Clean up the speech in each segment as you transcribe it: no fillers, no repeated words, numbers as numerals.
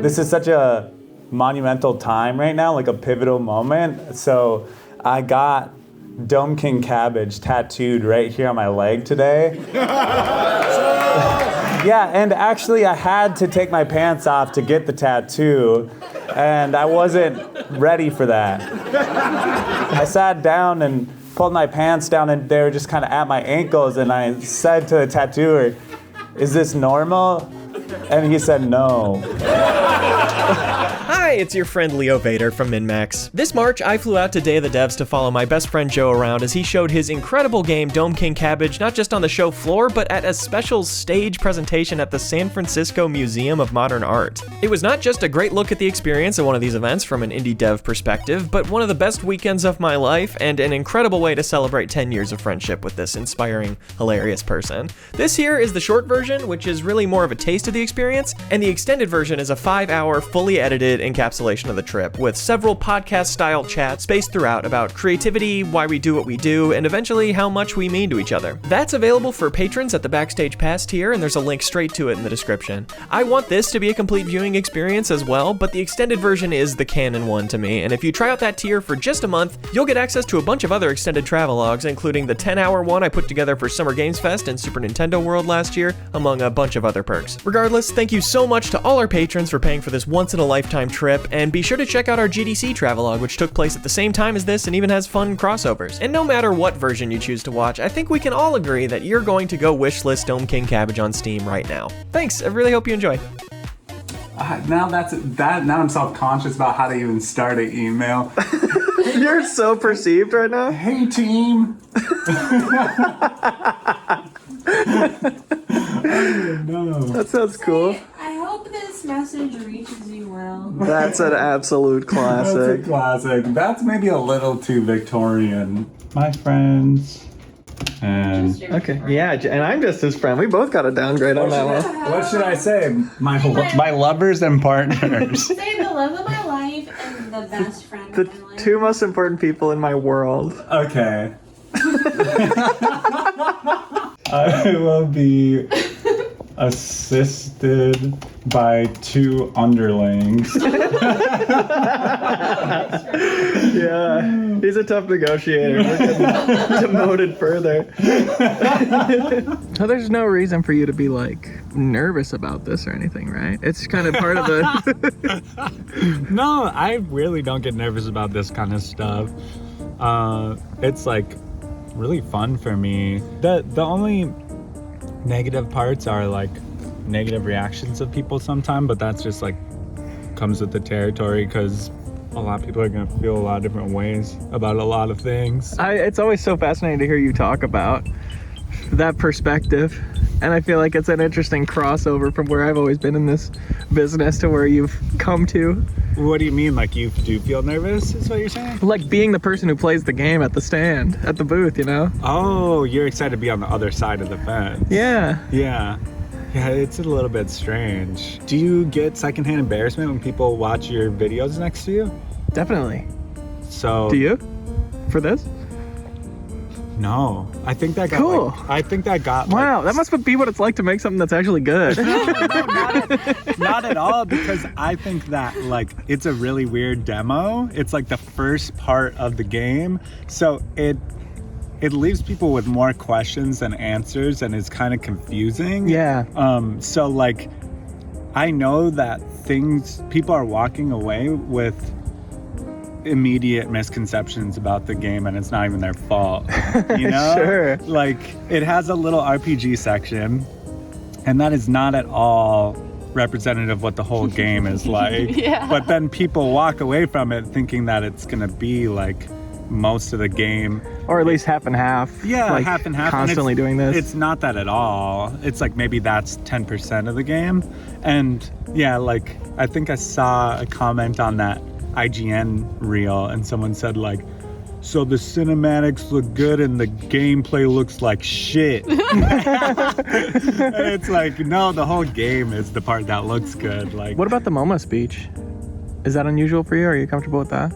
this is such a monumental time right now, like a pivotal moment. So I got Dome-King Cabbage tattooed right here on my leg today. Yeah, and actually I had to take my pants off to get the tattoo, and I wasn't ready for that. I sat down and pulled my pants down, and they were just kind of at my ankles, and I said to the tattooer, "Is this normal?" And he said no. Hi, it's your friend Leo Vader from MinnMax. This March, I flew out to Day of the Devs to follow my best friend Joe around as he showed his incredible game Dome-King Cabbage not just on the show floor, but at a special stage presentation at the San Francisco Museum of Modern Art. It was not just a great look at the experience of one of these events from an indie dev perspective, but one of the best weekends of my life and an incredible way to celebrate 10 years of friendship with this inspiring, hilarious person. This here is the short version, which is really more of a taste of the experience, and the extended version is a 5-hour, fully edited encapsulation of the trip, with several podcast-style chats spaced throughout about creativity, why we do what we do, and eventually how much we mean to each other. That's available for patrons at the Backstage Pass tier, and there's a link straight to it in the description. I want this to be a complete viewing experience as well, but the extended version is the canon one to me, and if you try out that tier for just a month, you'll get access to a bunch of other extended travelogues, including the 10-hour one I put together for Summer Games Fest and Super Nintendo World last year, among a bunch of other perks. Regardless, thank you so much to all our patrons for paying for this once-in-a-lifetime trip, and be sure to check out our GDC travelogue, which took place at the same time as this and even has fun crossovers. And no matter what version you choose to watch, I think we can all agree that you're going to go wishlist Dome-King Cabbage on Steam right now. Thanks, I really hope you enjoy. Now I'm self-conscious about how to even start an email. You're so perceived right now. Hey, team. No. That sounds cool. I hope this message reaches you well. That's an absolute classic. That's a classic. That's maybe a little too Victorian. My friends. And Okay, yeah, and I'm just his friend. We both got a downgrade on that one. what should I say? My lovers and partners. Say the love of my life and the best friend The of my life. two most important people in my world. Okay. I will be assisted by 2 underlings. Yeah, he's a tough negotiator. We're getting demoted further. So there's no reason for you to be like nervous about this or anything, right? It's kind of part of the... No, I really don't get nervous about this kind of stuff. It's like really fun for me. The only negative parts are like negative reactions of people sometimes, but that's just like comes with the territory because a lot of people are going to feel a lot of different ways about a lot of things. It's always so fascinating to hear you talk about that perspective, and I feel like it's an interesting crossover from where I've always been in this business to where you've come to. What do you mean, like you do feel nervous is what you're saying? Like being the person who plays the game at the stand, at the booth, you know? Oh, you're excited to be on the other side of the fence. Yeah. Yeah, it's a little bit strange. Do you get secondhand embarrassment when people watch your videos next to you? Definitely. So Do you? For this? No, I think that got Cool. I think that got Wow, that must be what it's like to make something that's actually good. not at all, because I think that like it's a really weird demo. It's like the first part of the game, so it leaves people with more questions than answers and is kind of confusing. Yeah. So like I know that people are walking away with immediate misconceptions about the game, and it's not even their fault, you know? Sure. Like it has a little RPG section, and that is not at all representative of what the whole game is like. Yeah. But then people walk away from it thinking that it's gonna be like most of the game, Or at least half and half. yeah, like, half and half, constantly doing this. It's not that at all. It's like maybe that's 10% of the game. And yeah, like I think I saw a comment on that IGN reel, and someone said like, so the cinematics look good and the gameplay looks like shit. And it's like, no, the whole game is the part that looks good. Like, What about the MoMA speech? Is that unusual for you? Are you comfortable with that?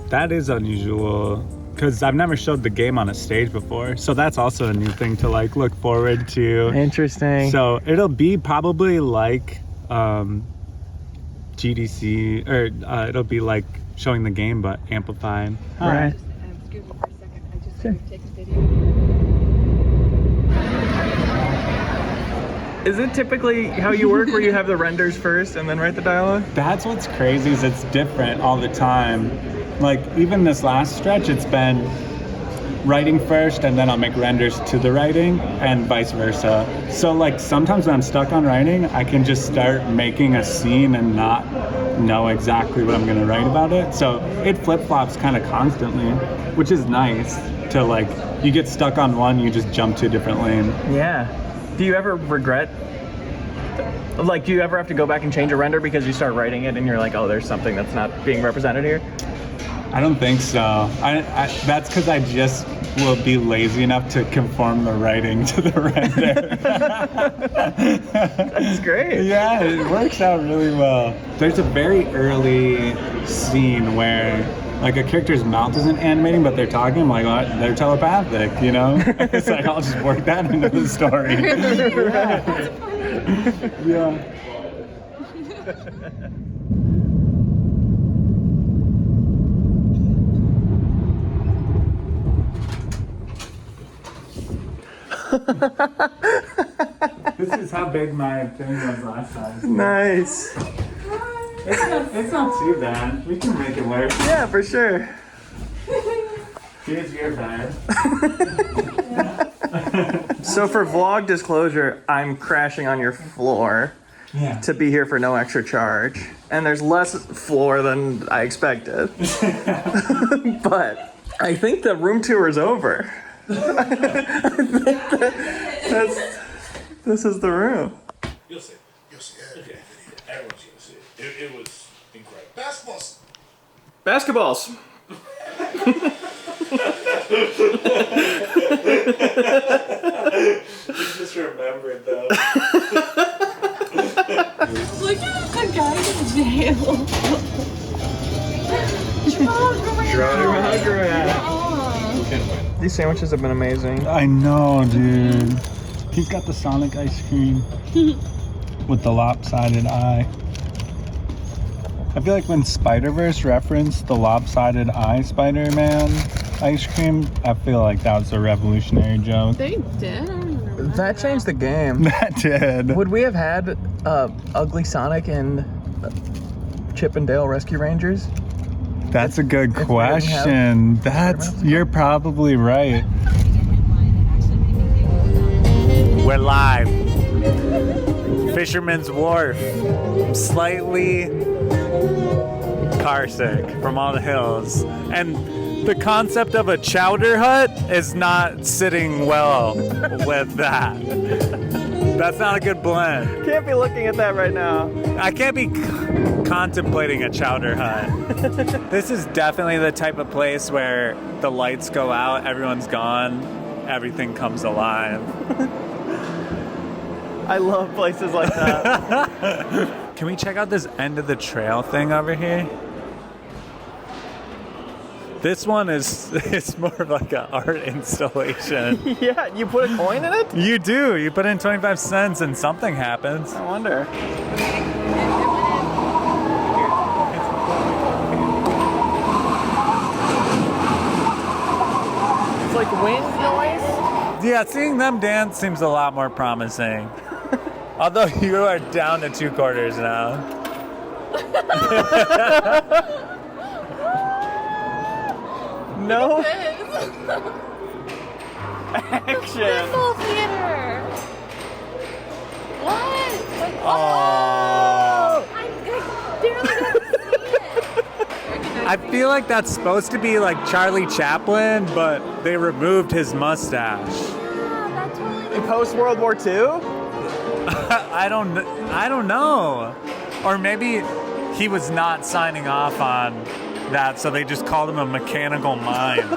that is unusual because I've never showed the game on a stage before, so that's also a new thing to like look forward to. Interesting. So it'll be probably like GDC, or it'll be like showing the game but amplified. Right. Excuse me for a second. I just have to take a video. Is it typically how you work where you have the renders first and then write the dialogue? That's what's crazy is it's different all the time. Like even this last stretch, it's been writing first and then I'll make renders to the writing and vice versa. So like sometimes when I'm stuck on writing, I can just start making a scene and not know exactly what I'm gonna write about it. So it flip-flops kind of constantly, which is nice to like, you get stuck on one, you just jump to a different lane. Yeah. Do you ever regret, like, do you ever have to go back and change a render because you start writing it and you're like, oh, there's something that's not being represented here? I don't think so. That's because I just will be lazy enough to conform the writing to the render. That's great. Yeah, it works out really well. There's a very early scene where like a character's mouth isn't animating, but they're talking. I'm like, well, they're telepathic, you know? It's like, I'll just work that into the story. Yeah. This is how big my thing was last time. Nice. It's not too bad. We can make it work. Yeah, for sure. Here's your bed. So for vlog disclosure, I'm crashing on your floor Yeah. to be here for no extra charge. And there's less floor than I expected. But I think the room tour is over. This is the room. You'll see. You'll see. Okay. Everyone's gonna see it. It was incredible. Basketballs. You just remembered though. Look at the guy in jail. These sandwiches have been amazing. I know, dude. He's got the Sonic ice cream with the lopsided eye. I feel like when Spider-Verse referenced the lopsided eye Spider-Man ice cream, I feel like that was a revolutionary joke. They did? I don't remember That changed the game. That did. Would we have had Ugly Sonic and Chip and Dale Rescue Rangers? That's a good If we didn't question. You're probably right. We're live. Fisherman's Wharf. Slightly car sick from all the hills. And the concept of a chowder hut is not sitting well with that. That's not a good blend. Can't be looking at that right now. I can't be contemplating a chowder hut. This is definitely the type of place where the lights go out, everyone's gone, everything comes alive. I love places like that. Can we check out this end of the trail thing over here? This one is it's more of like an art installation. Yeah, you put a coin in it? You do. You put in 25 cents and something happens. I wonder. It's like wind noise? Yeah, seeing them dance seems a lot more promising. Although you are down to 2 quarters now. No action. Little theater. What? Like, Oh. I barely got to see it. I feel like that's supposed to be like Charlie Chaplin, but they removed his mustache. Yeah, that's totally In post World War II? I don't know. Or maybe he was not signing off on that, so they just called him a mechanical mime.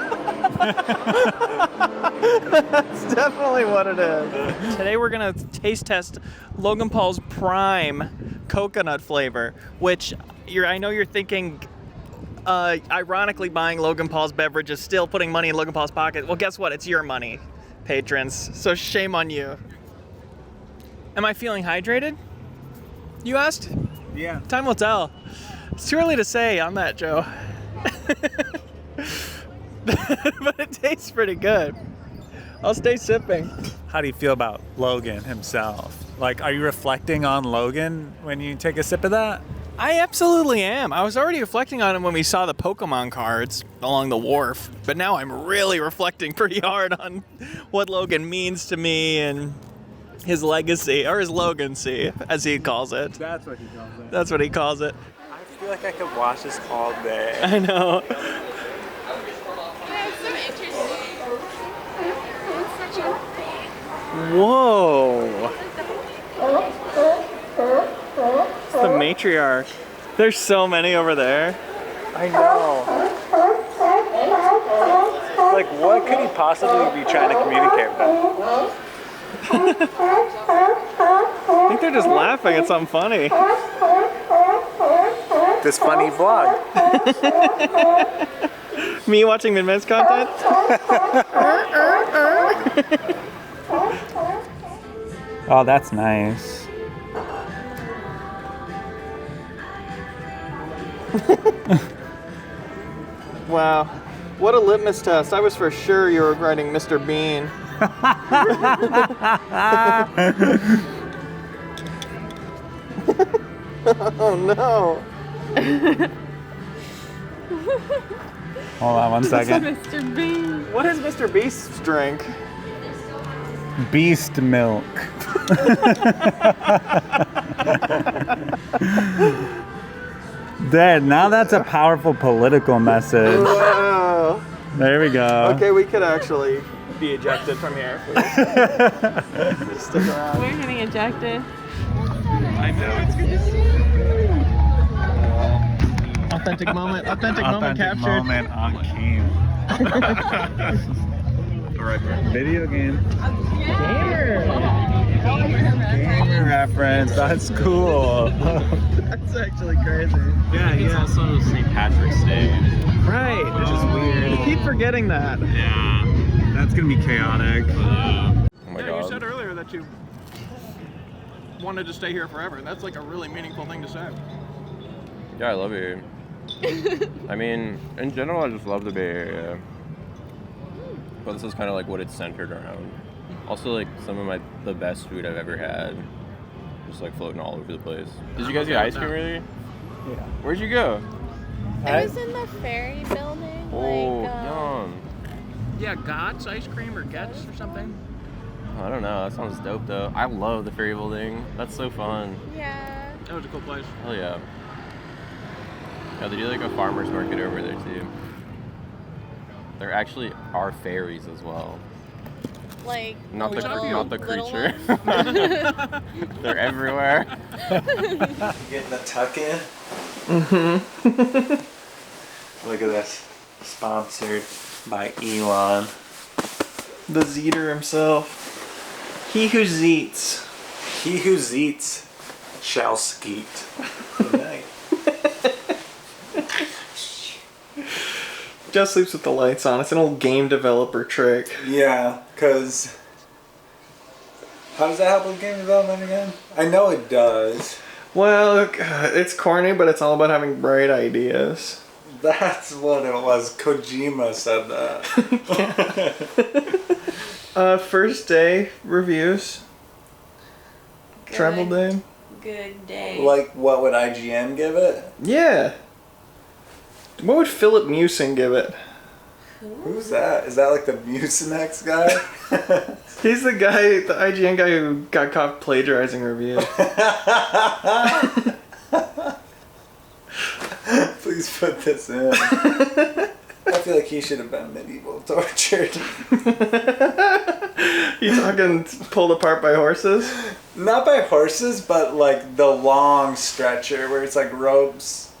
That's definitely what it is. Today we're gonna taste test Logan Paul's Prime coconut flavor, which I know you're thinking, ironically buying Logan Paul's beverage is still putting money in Logan Paul's pocket. Well, guess what? It's your money, patrons. So shame on you. Am I feeling hydrated? You asked? Yeah. Time will tell. It's too early to say on that, Joe. But it tastes pretty good. I'll stay sipping. How do you feel about Logan himself? Like, are you reflecting on Logan when you take a sip of that? I absolutely am. I was already reflecting on him when we saw the Pokemon cards along the wharf, but now I'm really reflecting pretty hard on what Logan means to me and his legacy, or his Logancy, as he calls it. That's what he calls it. That's what he calls it. I feel like I could watch this all day. I know. Whoa. It's the matriarch. There's so many over there. I know. Like, what could he possibly be trying to communicate with them? I think they're just laughing at something funny. This funny vlog. Me watching MinnMax content? Oh, that's nice. Wow. What a litmus test. I was for sure you were writing Mr. Bean. Oh no. Hold on one second. Mr. Bean. What is Mr. Beast's drink? Beast milk. There, now that's a powerful political message. Wow. There we go. Okay, we could actually be ejected from here. Just stick around. We're getting ejected. I know. It's good to see you. Authentic moment. Authentic moment captured. Moment on cam. Video game. Gamer. Gamer reference. That's cool. That's actually crazy. Yeah, it's also St. Patrick's Day. Right. Which is weird. I keep forgetting that. Yeah. That's gonna be chaotic. Oh my You god. said earlier that you wanted to stay here forever, and that's like a really meaningful thing to say. Yeah, I love it here. I mean, in general, I just love the Bay Area. But this is kind of like what it's centered around. Also, like some of the best food I've ever had, just like floating all over the place. Did you guys get ice cream really? Yeah. Where'd you go? I was in the ferry building. Oh, like, yum. Yeah, Gott's ice cream or Getz or something. I don't know. That sounds dope though. I love the ferry building. That's so fun. Yeah. That was a cool place. Hell yeah. Yeah, they do like a farmer's market over there too. There actually are fairies as well. Like Not the little creature. ones. They're everywhere. Getting the tuck in. Look at this. Sponsored by Elon. The Zeter himself. He who zeets. He who zeets shall skeet. Good night. Just sleeps with the lights on. It's an old game developer trick. Yeah, because how does that help with game development again? I know it does. Well, it's corny, but it's all about having bright ideas. That's what it was. Kojima said that. First day reviews. Good. Travel day. Good day. Like, what would IGN give it? Yeah. What would Philip Musing give it? Who's that? Is that like the Mucinex guy? He's the guy, the IGN guy who got caught plagiarizing reviews. Please put this in. I feel like he should have been medieval tortured. You talking pulled apart by horses? Not by horses, but like the long stretcher where it's like ropes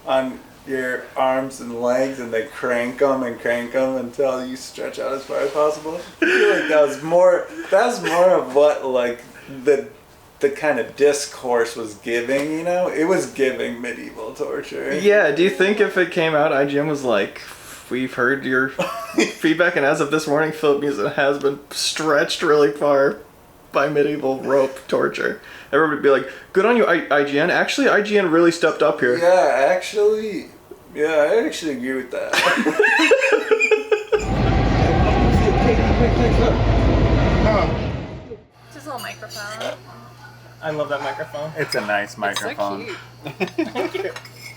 on your arms and legs and they crank them until you stretch out as far as possible. I feel like that was more of what like the kind of discourse was giving, you know? It was giving medieval torture. Yeah, do you think if it came out, IGN was like, we've heard your feedback, and as of this morning, Philip Musing has been stretched really far by medieval rope torture. Everybody would be like, good on you, IGN. Actually, IGN really stepped up here. I actually agree with that. Just a little microphone. I love that microphone. It's a nice microphone. Thank you.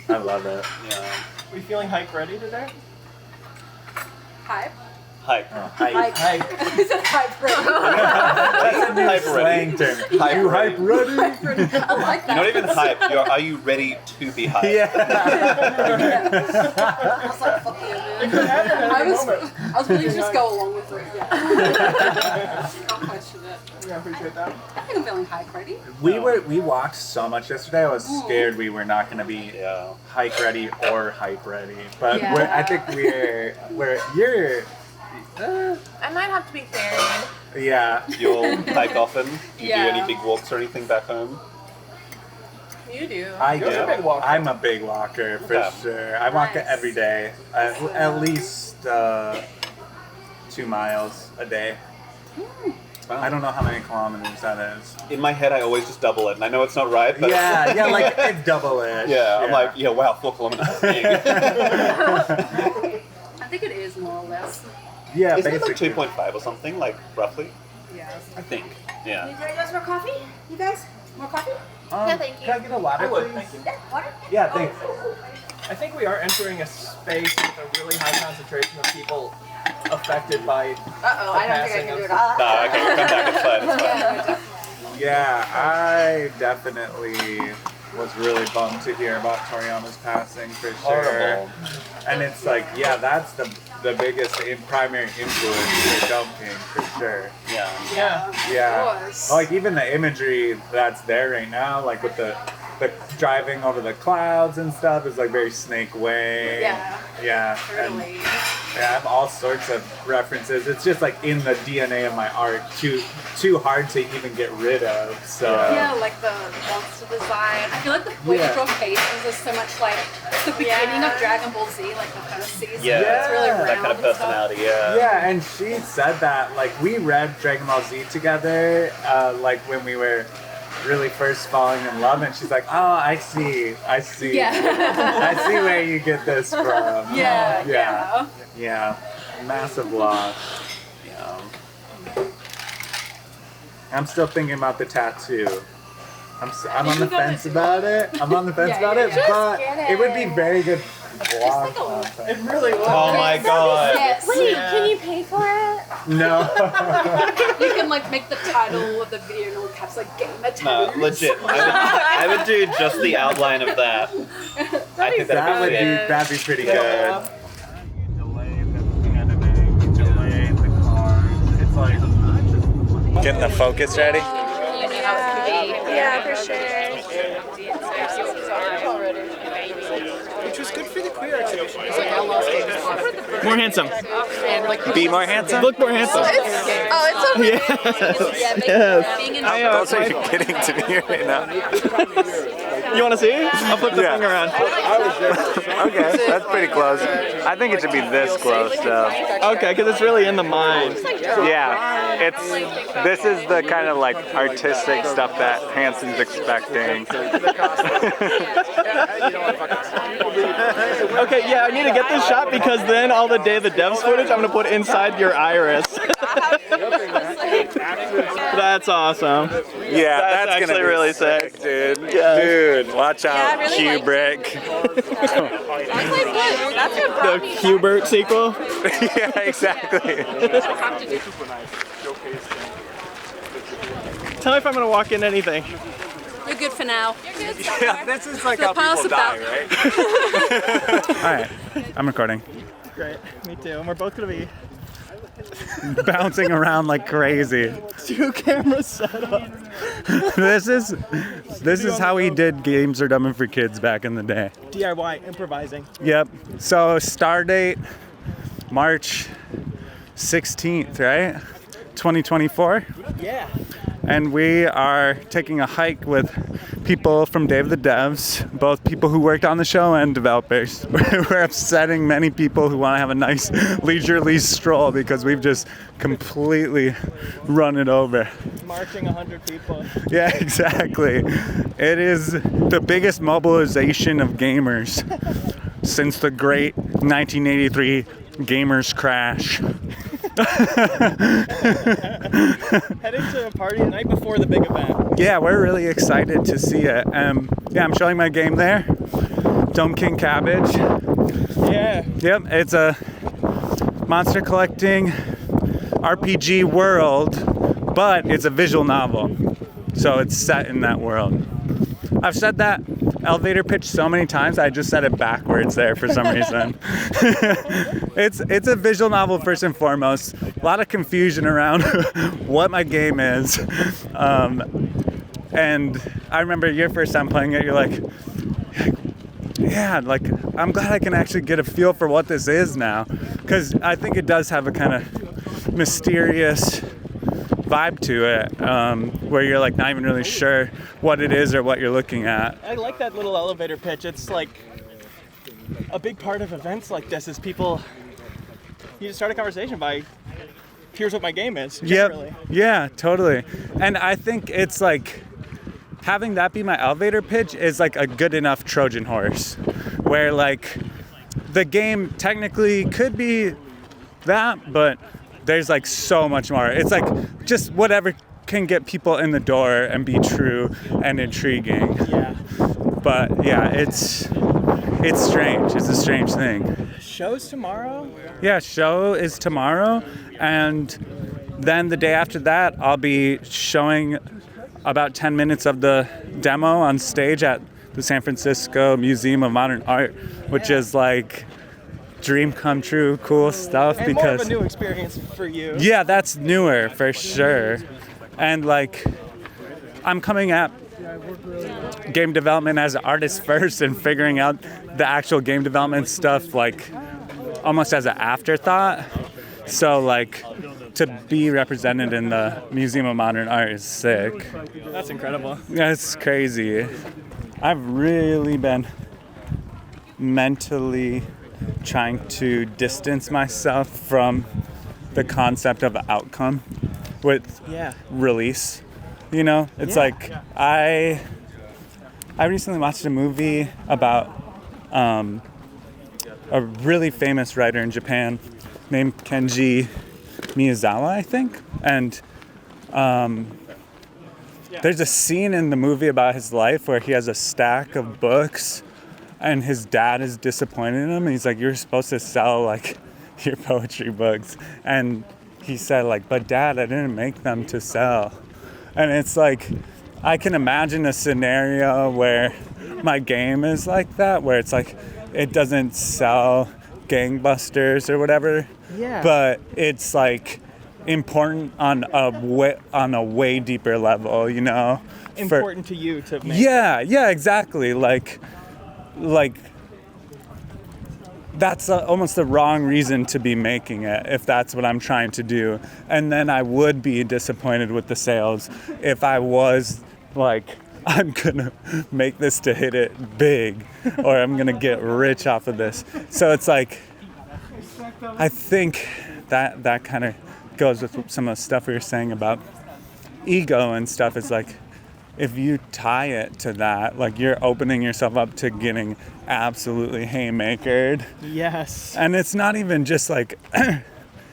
I love it. Yeah. Are you feeling hype ready today? Hype. Hype. Hype. Is it hype ready? That's a new Hype slang term. Hype You ready. hype ready? Hype ready. I like that. Not even hype. Are you ready to be hype? Yeah. I was like, fuck yeah, man. I was willing to just go along with it. Yeah. Can't question it. Yeah, I appreciate that. I think I'm feeling hype ready. We walked so much yesterday. I was scared we were not going to be hike ready or hype ready. But Yeah. I think you're. I might have to be ferried. Yeah. You'll hike often? Do you Yeah. do any big walks or anything back home? You do. I You're do. a big walker. I'm a big walker for Okay. sure. I walk it Nice. every day, at least 2 miles a day. I don't know how many kilometers that is. In my head, I always just double it, and I know it's not right, but Yeah, like it's double it. yeah, I'm like, wow, 4 kilometers is big. I think it is more or less. yeah, Isn't it basically. like 2.5 or something, like roughly? Yes. I think. Yeah. You guys more coffee? You guys? More coffee? Yeah, thank you. Can I get a water, I would, please? thank you. Yeah, water? Yeah, thanks. I think we are entering a space with a really high concentration of people affected by. Uh-oh, I don't think I can do it. Nah, okay, come back, it's fine, it's fine. Yeah, I definitely was really bummed to hear about Toriyama's passing for sure. Horrible. And it's like, yeah, that's the biggest primary influence for Dome-King for sure. Yeah. Yeah. Yeah. course. Like even the imagery that's there right now, like with the driving over the clouds and stuff is like very Snake Way. Yeah. Yeah. And Totally. yeah, I have all sorts of references. It's just like in the DNA of my art, too hard to even get rid of. So Yeah, like the monster design. I feel like the way Yeah. you draw faces is so much like the beginning of Dragon Ball Z, like the first season. Yeah, It's really that round that kind of and stuff. personality, yeah. Yeah, and she said that, like, we read Dragon Ball Z together, like, when we were really first falling in love, and she's like, oh, I see. Yeah. I see where you get this from. Yeah. Yeah. Massive loss. Yeah. I'm still thinking about the tattoo. I'm on the You gotta fence do about it. I'm on the fence Yeah, about yeah, it, yeah. but Just get it would be it. very good vlog like a- content. It really was. Oh my god. Yes. Wait, can you pay for it? No. You can like make the title of the video in all caps like Game of No, Tattoos. legit. I would do just the outline of that. I think That would that'd be that'd be pretty Yeah. good. Delay the cars. It's like getting the focus ready. Yeah, for sure. Which was good for the queer exhibition. It's like how lost more handsome. Be more handsome. Look more handsome. Oh, it's okay. Yes. How close are you getting to me right now? You want to see? I'll flip the thing around. Okay, that's pretty close. I think it should be this close though. Okay, because it's really in the mind. Yeah, this is the kind of like artistic stuff that Hanson's expecting. Okay, yeah, I need to get this shot because then all the Day of the Devs footage I'm gonna put inside your iris. That's awesome. Yeah, That's gonna actually be really sick. dude. Yeah. Dude, watch out, Yeah, I really like Kubrick. That's what The brought me. Hubert sequel. Yeah, exactly. Tell me if I'm gonna walk in anything. You're good for now. You're good. Yeah, this is like The how past people die, about- right? All right, I'm recording. Great, me too. And we're both gonna be Bouncing around like crazy. 2 cameras set up. This is how we did Games Are Dumb for Kids back in the day. DIY improvising. Yep. So star date March 16th, right? 2024. Yeah. and we are taking a hike with people from Day of the Devs, both people who worked on the show and developers. We're upsetting many people who want to have a nice leisurely stroll because we've just completely run it over. Marching 100 people. Yeah, exactly. It is the biggest mobilization of gamers since the great 1983 gamers crash. Heading to a party the night before the big event. Yeah, we're really excited to see it. Yeah, I'm showing my game there. Dome-King Cabbage. Yeah. Yep, it's a monster collecting RPG world, but it's a visual novel. So it's set in that world. I've said that elevator pitch so many times, I just said it backwards there for some reason. It's a visual novel first and foremost. A lot of confusion around what my game is. And I remember your first time playing it, you're like, yeah, like, I'm glad I can actually get a feel for what this is now. Because I think it does have a kind of mysterious vibe to it, where you're like not even really sure what it is or what you're looking at. I like that little elevator pitch. It's like a big part of events like this is people, you just start a conversation by, here's what my game is, generally. Yep. Yeah, totally. And I think it's like, having that be my elevator pitch is like a good enough Trojan horse, where like the game technically could be that, but there's like so much more. It's like just whatever can get people in the door and be true and intriguing. Yeah. But yeah, it's strange. It's a strange thing. Show's tomorrow? Yeah, show is tomorrow, and then the day after that, I'll be showing about 10 minutes of the demo on stage at the San Francisco Museum of Modern Art, which is like dream come true, cool stuff. And because more of a new experience for you. Yeah, that's newer for sure. And like, I'm coming at game development as an artist first and figuring out the actual game development stuff like almost as an afterthought. So like, to be represented in the Museum of Modern Art is sick. That's incredible. That's crazy. I've really been mentally trying to distance myself from the concept of outcome with release. You know, it's like I recently watched a movie about a really famous writer in Japan named Kenji Miyazawa, I think. And there's a scene in the movie about his life where he has a stack of books and his dad is disappointed in him. And he's like, you're supposed to sell like your poetry books. And he said like, but Dad, I didn't make them to sell. And it's like, I can imagine a scenario where my game is like that, where it's like, it doesn't sell gangbusters or whatever. Yeah. But it's like important on a way deeper level, you know? Important to you to make. Yeah, exactly. Like that's almost the wrong reason to be making it if that's what I'm trying to do. And then I would be disappointed with the sales if I was like, I'm gonna make this to hit it big or I'm gonna get rich off of this. So it's like, I think that kind of goes with some of the stuff we were saying about ego and stuff. It's like, if you tie it to that, like you're opening yourself up to getting absolutely haymakered. Yes. And it's not even just like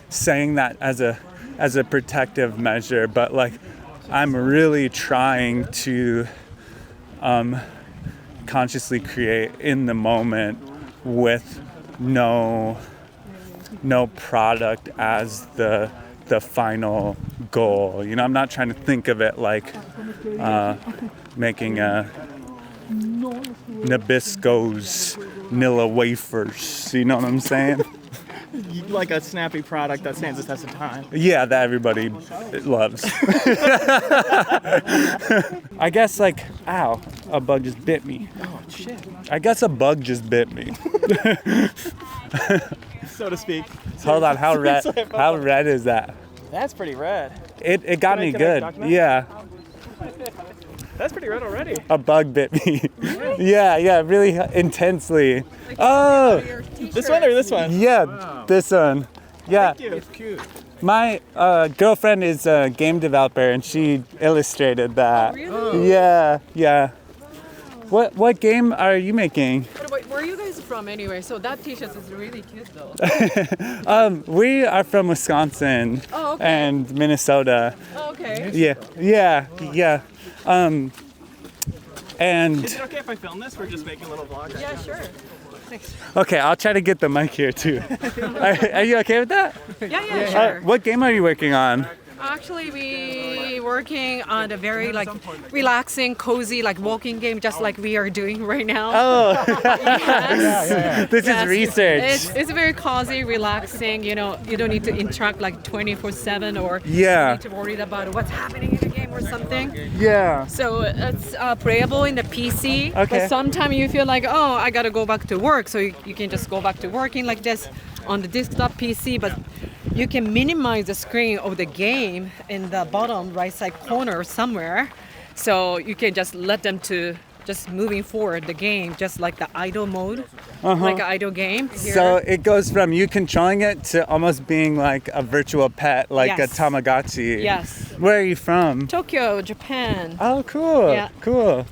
saying that as a protective measure, but like I'm really trying to consciously create in the moment with no product as the final goal. You know, I'm not trying to think of it like making a Nabisco's Nilla wafers. You know what I'm saying? Like a snappy product that stands the test of time. Yeah, that everybody loves. I guess like, ow, a bug just bit me. Oh, shit. I guess a bug just bit me. So to speak. Hold on, how red is that? That's pretty red. It got me Can I good. document? Yeah. That's pretty red already. A bug bit me. Yeah, really intensely. Oh, This one or this one? yeah, this one. Yeah. It's cute. My girlfriend is a game developer, and she illustrated that. Really? Yeah. What game are you making? Where are you guys from anyway? So that t-shirt is really cute though. We are from Wisconsin and Minnesota. Oh, okay. Yeah. And Is it okay if I film this? We're just making a little vlog. Yeah, sure. okay, I'll try to get the mic here too. Are you okay with that? Yeah, sure. What game are you working on? Actually, we working on a very like relaxing, cozy, like walking game, just like we are doing right now. Oh, Yes. this is Yes. research. It's very cozy, relaxing. You know, you don't need to interact like 24/7 or Yeah. need to worry about what's happening in the game or something. Yeah. So it's playable in the PC. Okay. But sometimes you feel like, oh, I gotta go back to work, so you can just go back to working like this on the desktop PC, but you can minimize the screen of the game in the bottom right side corner somewhere, so you can just let them to just moving forward the game, just like the idle mode, like an idle game. Here. So it goes from you controlling it to almost being like a virtual pet, like Yes. a Tamagotchi. Yes. Where are you from? Tokyo, Japan. Oh, cool. Yeah. Cool.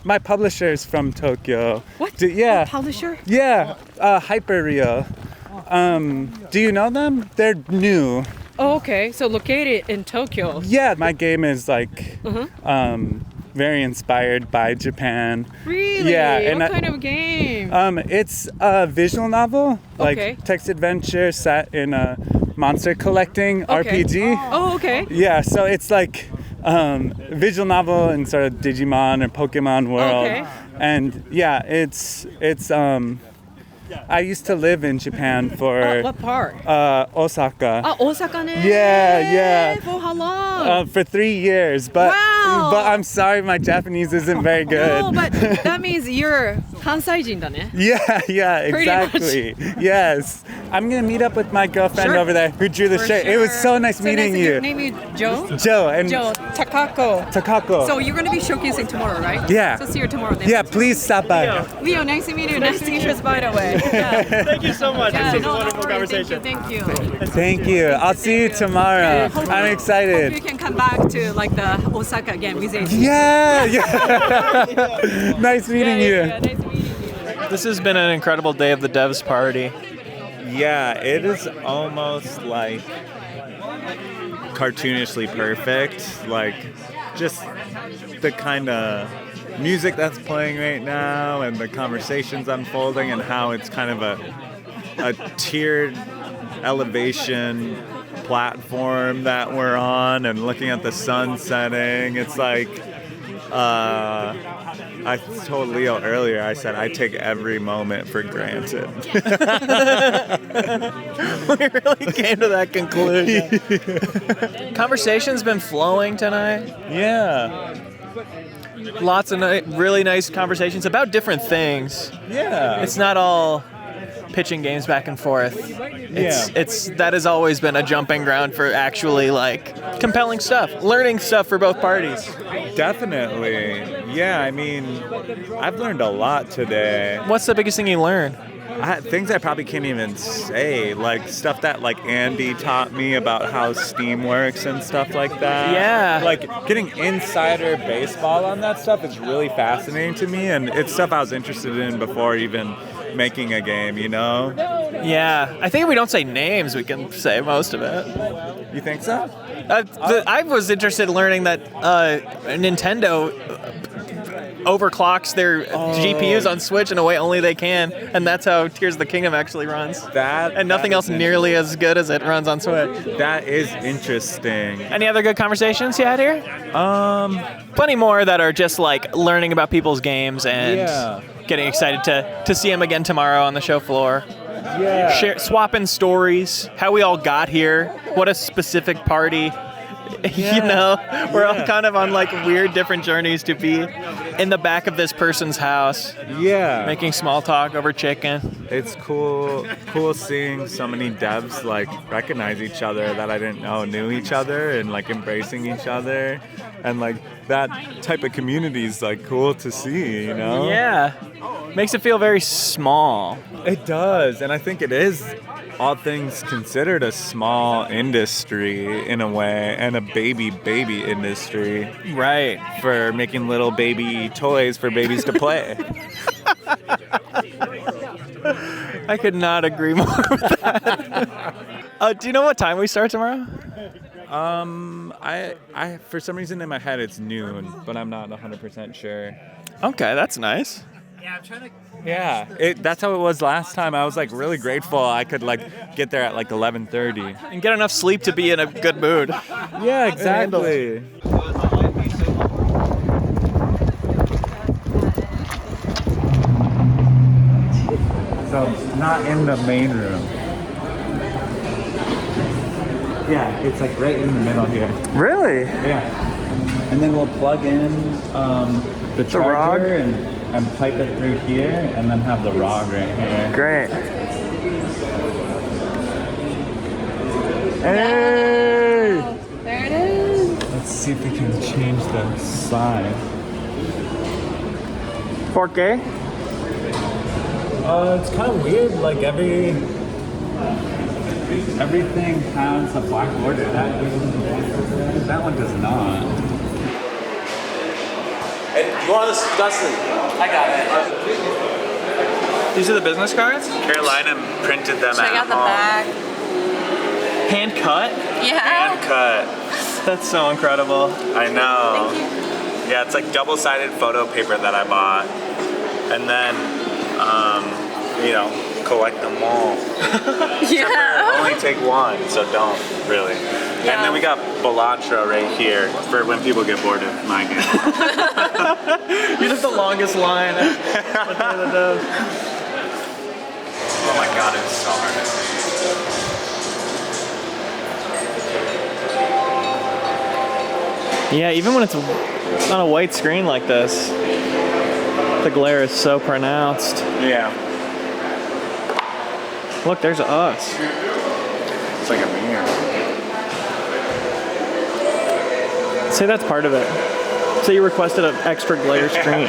My publisher's from Tokyo. What? Yeah. What publisher? Yeah. Hyperreal. Do you know them? They're new. Oh, okay. So located in Tokyo. Yeah, my game is like very inspired by Japan. Really? Yeah, and what kind of game? It's a visual novel, like Okay. text adventure set in a monster collecting Okay. RPG. Oh, okay. Yeah, so it's like visual novel in sort of Digimon or Pokemon world. Okay. And yeah, it's I used to live in Japan for What part? Osaka. Osaka ne. Yeah. For how long? For 3 years, but Wow. I'm sorry, my Japanese isn't very good. No, but that means you're Kansaijin da ne. Yeah, Pretty exactly. Yes. I'm gonna meet up with my girlfriend Sure. over there who drew the For shirt. It was sure. so nice meeting Your you. name is Joe? Joe and Joe Takako. Takako. So you're gonna be showcasing tomorrow, right? Yeah. So see you tomorrow then. Yeah, please stop by. Leo, nice to meet you. Nice t-shirts, by the way. Yeah. Thank you so much. Yeah, This was no, a wonderful don't worry. conversation. Thank you. Thank you. I'll see you tomorrow. Hope I'm you excited. can come back to like the Osaka again with it. Yeah. Nice meeting you. Yeah, nice meeting you. This has been an incredible day of the devs party. Yeah, it is almost like cartoonishly perfect. Like just the kind of music that's playing right now and the conversations unfolding and how it's kind of a tiered elevation platform that we're on and looking at the sun setting. It's like I told Leo earlier, I said I take every moment for granted. We really came to that conclusion. Conversation's been flowing tonight. Yeah. Lots of really nice conversations about different things. Yeah. It's not all pitching games back and forth. It's that has always been a jumping ground for actually like compelling stuff, learning stuff for both parties. Definitely. Yeah, I mean, I've learned a lot today. What's the biggest thing you learned? Things I probably can't even say, like stuff that like Andy taught me about how Steam works and stuff like that. Yeah. Like getting insider baseball on that stuff is really fascinating to me, and it's stuff I was interested in before even making a game, you know? Yeah, I think if we don't say names, we can say most of it. You think so? I was interested in learning that Nintendo overclocks their GPUs on Switch in a way only they can, and that's how Tears of the Kingdom actually runs. And nothing else nearly as good as it runs on Switch. That is interesting. Any other good conversations you had here? Plenty more that are just like learning about people's games and getting excited to see them again tomorrow on the show floor. Yeah. Swapping stories, how we all got here, what a specific party. You know, we're all kind of on like weird different journeys to be in the back of this person's house, Yeah. making small talk over chicken. It's cool seeing so many devs like recognize each other that I didn't know knew each other and like embracing each other, and like that type of community is like cool to see, you know? Yeah. Makes it feel very small. It does, and I think it is, all things considered, a small industry in a way, and a baby industry. Right. For making little baby toys for babies to play. I could not agree more with that. Do you know what time we start tomorrow? I for some reason in my head it's noon, but I'm not 100% sure. Okay, that's nice. Yeah, that's how it was last time. I was like really grateful I could like get there at like 11:30. And get enough sleep to be in a good mood. Yeah, exactly. So not in the main room. Yeah, it's like right in the middle here. Really? Yeah. And then we'll plug in the charger and pipe it through here, and then have the rod right here. Great. Hey! There it is. Let's see if we can change the side. 4K? It's kind of weird. Like everything has a black border. That one does not. And you want this, Dustin? I got it. These are the business cards? Carolina printed them Check out the back. Hand cut? Yeah. Hand cut. That's so incredible. I know. Thank you. Yeah, it's like double-sided photo paper that I bought, and then collect them all. Yeah. Only take one, so don't really. Yeah. And then we got Balatra right here for when people get bored of my game. You took the longest line. Oh my god, it's so hard to see. Yeah, even when it's on a white screen like this, the glare is so pronounced. Yeah. Look, there's us. It's like a mirror. Say that's part of it. So you requested an extra glare screen.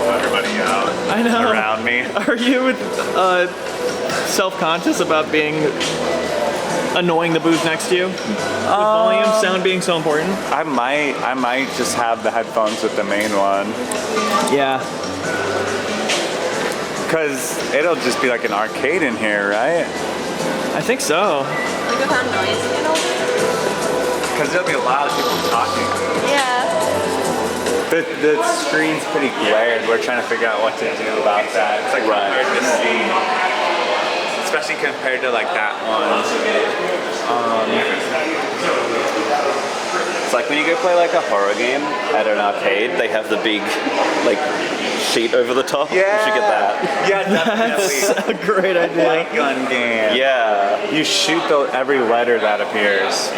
Everybody out. I know. Around me. Are you self-conscious about being annoying the booth next to you? With volume, sound being so important? I might just have the headphones with the main one. Yeah. Because it'll just be like an arcade in here, right? I think so. Like without noise, you know? Because there'll be a lot of people talking. Yeah. The screen's pretty glared. We're trying to figure out what to do about that. It's like hard to see. Especially compared to like that one. It's like when you go play like a horror game at an arcade, they have the big like sheet over the top. Yeah. You should get that. Yeah, definitely. That's a great idea. Light gun game. Yeah. You shoot every letter that appears.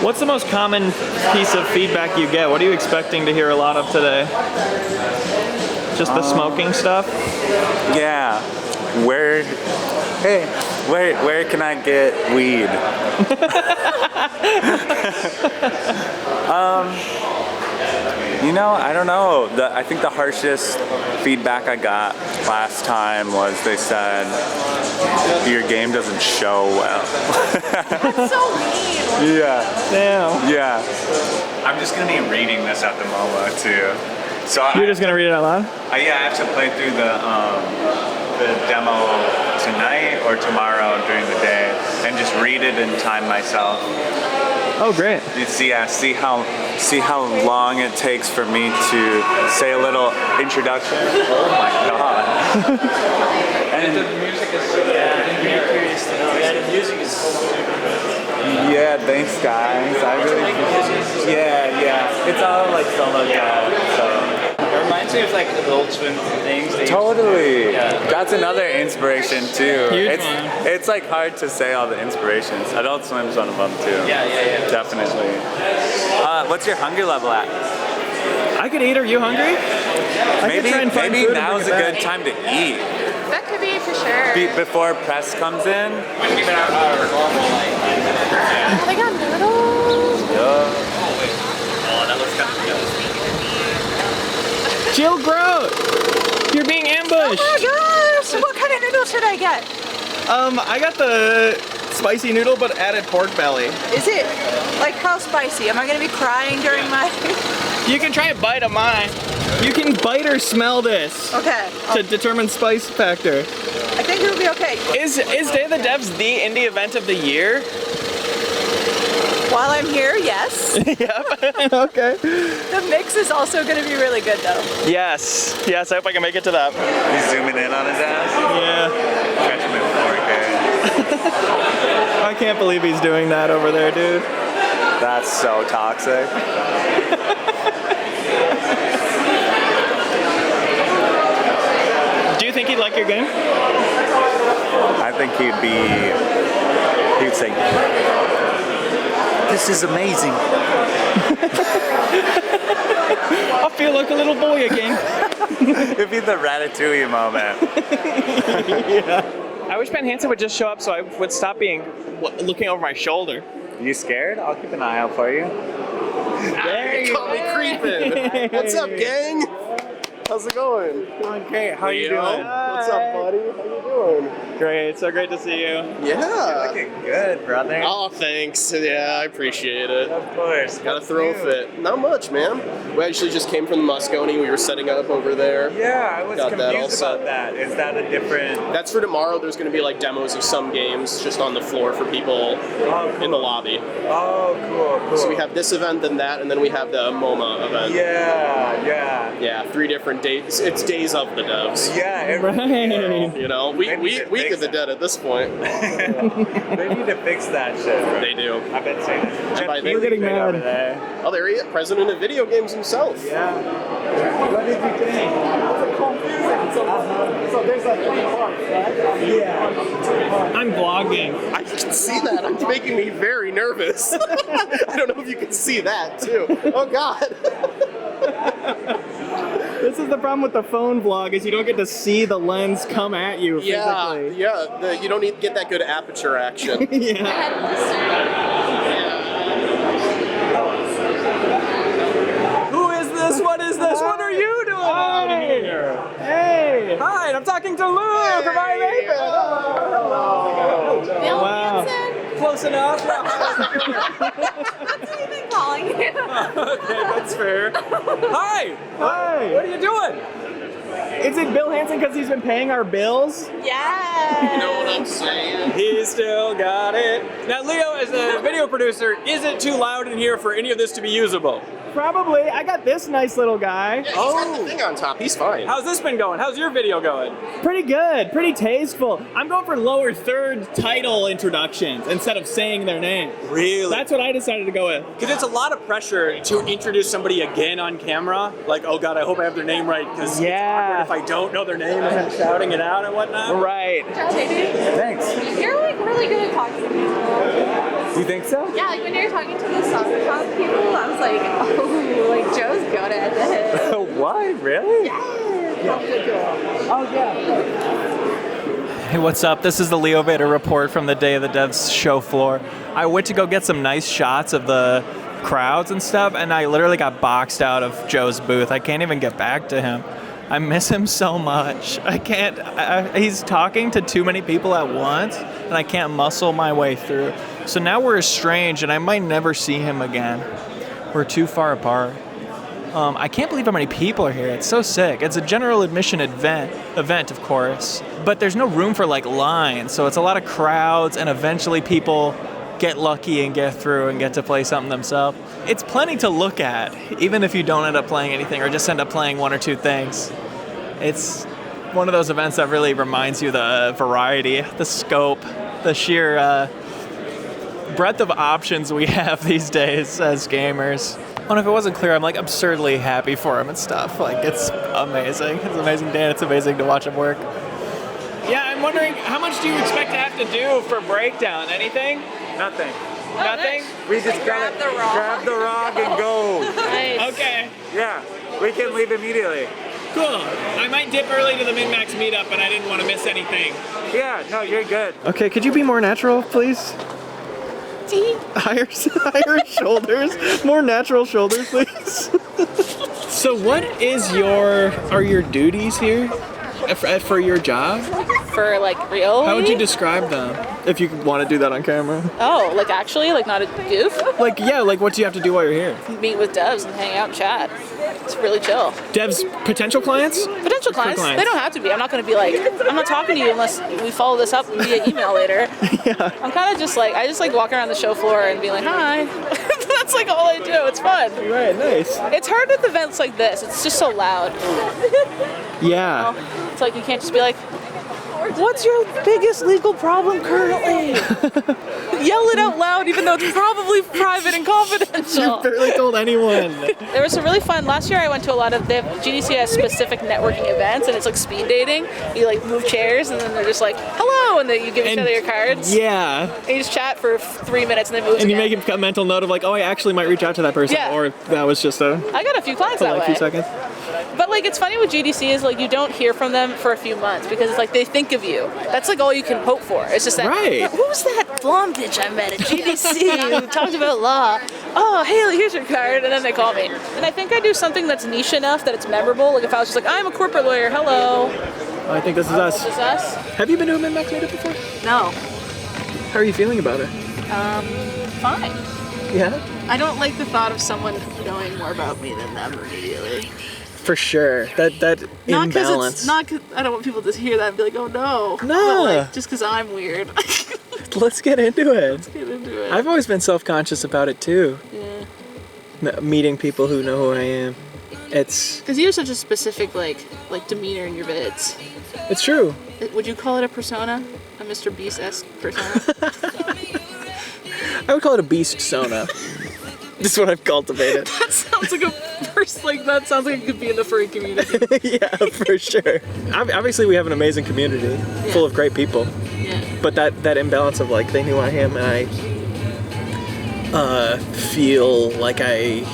What's the most common piece of feedback you get? What are you expecting to hear a lot of today? Just the smoking stuff? Yeah. Where can I get weed? I don't know. I think the harshest feedback I got last time was they said your game doesn't show well. That's so mean. Yeah. Damn. Yeah. I'm just gonna be reading this at the MoMA too. So You're just gonna read it out loud? I have to play through the demo tonight or tomorrow during the day and just read it and time myself. Oh, great. You see how long it takes for me to say a little introduction. Oh my god. And the music is curious to know. Yeah, the music is. Yeah, thanks guys. I really. Yeah. It's all like solo guys. So. It reminds me of like Adult Swim things. Totally. Yeah. That's another inspiration too. Huge It's like hard to say all the inspirations. Adult Swim's one of them too. Yeah. Definitely. What's your hunger level at? I could eat. Are you hungry? Maybe now's a good time to eat. That could be for sure. Before press comes in. They got noodles. Chill, Grodt! You're being ambushed! Oh my gosh! What kind of noodle should I get? I got the spicy noodle, but added pork belly. Is it, like, how spicy? Am I gonna be crying during my... You can try a bite of mine. You can bite or smell this. Okay. To determine spice factor. I think it'll be okay. Is Day of the Devs the indie event of the year? While I'm here, yes. Yep. Okay. The mix is also gonna be really good though. Yes. Yes, I hope I can make it to that. He's zooming in on his ass. Yeah. Catch him in 4K. I can't believe he's doing that over there, dude. That's so toxic. Do you think he'd like your game? I think he'd say, this is amazing. I feel like a little boy again. It'd be the Ratatouille moment. Yeah. I wish Hanson would just show up so I would stop looking over my shoulder. You scared? I'll keep an eye out for you. There you Caught me creeping. What's up, gang? How's it going? Doing great. How you Leo? doing? What's up, buddy? How you doing? Great. So great to see you. Yeah. Looking good, brother. Oh, thanks. Yeah, I appreciate it. Of course. Gotta throw a fit. Not much, man. We actually just came from the Moscone. We were setting up over there. Yeah, I was Got that all confused set. about that. Is that a different... That's for tomorrow. There's going to be like demos of some games just on the floor for people in the lobby. Oh, cool. So we have this event, then that, and then we have the MoMA event. Yeah. Yeah, 3 different days. It's days of the devs. Yeah, You know, we get the dead at this point. They need to fix that shit, bro. They do. I've been saying it. And by We're getting mad. Oh, there he is, president of video games himself. Yeah. What did you think? So there's like 3 parts, right? Yeah. I'm vlogging. I can see that. It's making me very nervous. I don't know if you can see that too. Oh God. This is the problem with the phone vlog is you don't get to see the lens come at you physically. Yeah. You don't need to get that good aperture action. Yeah. Who is this? What is this? What are you doing out here? Hey! Hi, I'm talking to Luke from Hey. Wow. Close enough. That's what you've been calling you. Okay, that's fair. Hi! Hi! What are you doing? Is it Bill Hanson because he's been paying our bills? Yeah. You know what I'm saying? He still got it. Now, Leo, as a video producer, is it too loud in here for any of this to be usable? Probably. I got this nice little guy. Yeah, he's got the thing on top. He's fine. How's this been going? How's your video going? Pretty good. Pretty tasteful. I'm going for lower third title introductions instead of saying their name. Really? That's what I decided to go with. Because it's a lot of pressure to introduce somebody again on camera. Like, oh God, I hope I have their name right. Because it's awkward if I don't know their name and I'm shouting it out and whatnot. Right. Thanks. You're like really good at talking to people. You think so? Yeah, like when you're talking to the soccer club people, I was like, oh, like Joe's good at this. What? Really? Yeah. Oh, yeah. Hey, what's up? This is the Leo Vader report from the Day of the Devs show floor. I went to go get some nice shots of the crowds and stuff, and I literally got boxed out of Joe's booth. I can't even get back to him. I miss him so much. I can't, he's talking to too many people at once, and I can't muscle my way through. So now we're estranged, and I might never see him again. We're too far apart. I can't believe how many people are here. It's so sick. It's a general admission event, of course, but there's no room for like lines, so it's a lot of crowds, and eventually people get lucky and get through and get to play something themselves. It's plenty to look at, even if you don't end up playing anything or just end up playing 1 or 2 things. It's one of those events that really reminds you the variety, the scope, the sheer breadth of options we have these days as gamers. And if it wasn't clear, I'm like absurdly happy for him and stuff. Like, it's amazing. It's an amazing day, and it's amazing to watch him work. Yeah, I'm wondering, how much do you expect to have to do for Breakdown? Anything? Nothing. Nothing? We just Grab the rock. grab the rock and go. Nice. Okay. Yeah, we can leave immediately. Cool. I might dip early to the MinnMax meetup, but I didn't want to miss anything. Yeah, no, you're good. Okay, could you be more natural, please? Higher shoulders. More natural shoulders, please. So what are your duties here for your job? For like real? How would you describe them? If you want to do that on camera. Oh, like actually, like not a goof? Like, yeah, like what do you have to do while you're here? Meet with devs and hang out and chat. It's really chill. Devs, potential clients? Potential clients. They don't have to be. I'm not going to be like, I'm not talking to you unless we follow this up via email later. Yeah. I'm kind of just like, I just like walk around the show floor and be like, hi. That's like all I do. It's fun. Right, nice. It's hard with events like this. It's just so loud. Yeah. It's like you can't just be like, what's your biggest legal problem currently? Yell it out loud even though it's probably private and confidential. You barely told anyone. There was some really fun, last year I went to a lot of, GDC has specific networking events and it's like speed dating. You like move chairs and then they're just like, hello, and then you give each other your cards. Yeah. And you just chat for 3 minutes and then move And you again. make a mental note of like, oh, I actually might reach out to that person. Yeah. Or that was just a I got a few clients that like way. a few seconds. But like it's funny with GDC is like you don't hear from them for a few months because it's like they think of you. That's like all you can hope for. It's just that. Right. Who's that blonde bitch I met at GDC who talked about law? Oh, Haley, here's your card, and then they call me. And I think I do something that's niche enough that it's memorable. Like if I was just like, I'm a corporate lawyer. Hello. I think this is us. This is us. Have you been to a MinnMax meetup before? No. How are you feeling about it? Fine. Yeah. I don't like the thought of someone knowing more about me than them immediately. For sure. That imbalance. Not because I don't want people to hear that and be like, oh no. No. But like, just because I'm weird. Let's get into it. Get into it. I've always been self-conscious about it too. Yeah. Meeting people who know who I am. It's Because you have such a specific like demeanor in your vids. It's true. Would you call it a persona? A Mr. Beast-esque persona? I would call it a beast sona. This is what I've cultivated. That sounds like a verse like that. Sounds like it could be in the furry community. Yeah, for sure. Obviously, we have an amazing community full of great people. Yeah. But that imbalance of like they knew I am and I feel like I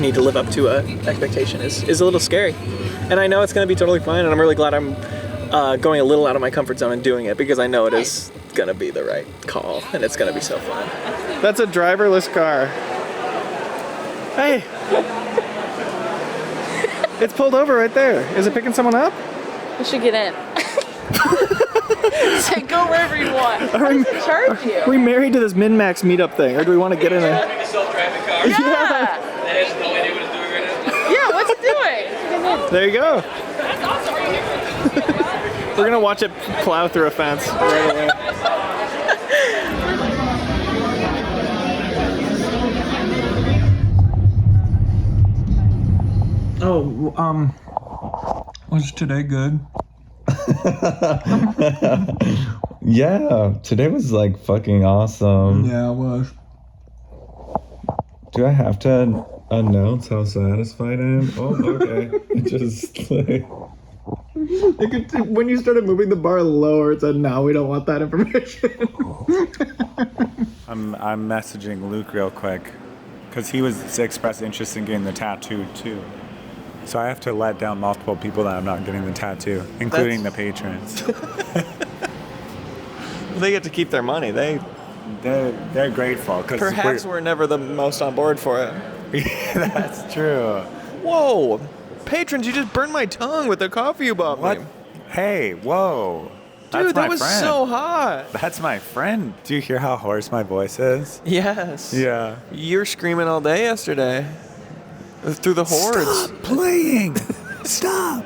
need to live up to a expectation is a little scary. And I know it's going to be totally fine. And I'm really glad I'm going a little out of my comfort zone and doing it because I know it is going to be the right call and it's going to be so fun. That's a driverless car. Hey. It's pulled over right there. Is it picking someone up? You should get in. Say go wherever you want. Charge you. Are we married to this MinnMax meetup thing, or do we want to get in a? a self-driving car. Yeah. That has no idea what it's doing right now. Yeah. What's it doing? There you go. That's awesome. We're gonna watch it plow through a fence right away. Oh, was today good? Yeah, today was like fucking awesome. Yeah, it was. Do I have to announce how satisfied I am? Oh, okay. Just like... When you started moving the bar lower, it said, "No, we don't want that information." I'm messaging Luke real quick because he was expressed interest in getting the tattoo too. So I have to let down multiple people that I'm not getting the tattoo, including the patrons. They get to keep their money. They're grateful because Perhaps we're never the most on board for it. That's true. Whoa, patrons! You just burned my tongue with the coffee you bought What? me. Hey, whoa. Dude, that my was friend. so hot. That's my friend. Do you hear how hoarse my voice is? Yes. Yeah. You were screaming all day yesterday. Through the hordes. Stop playing! Stop!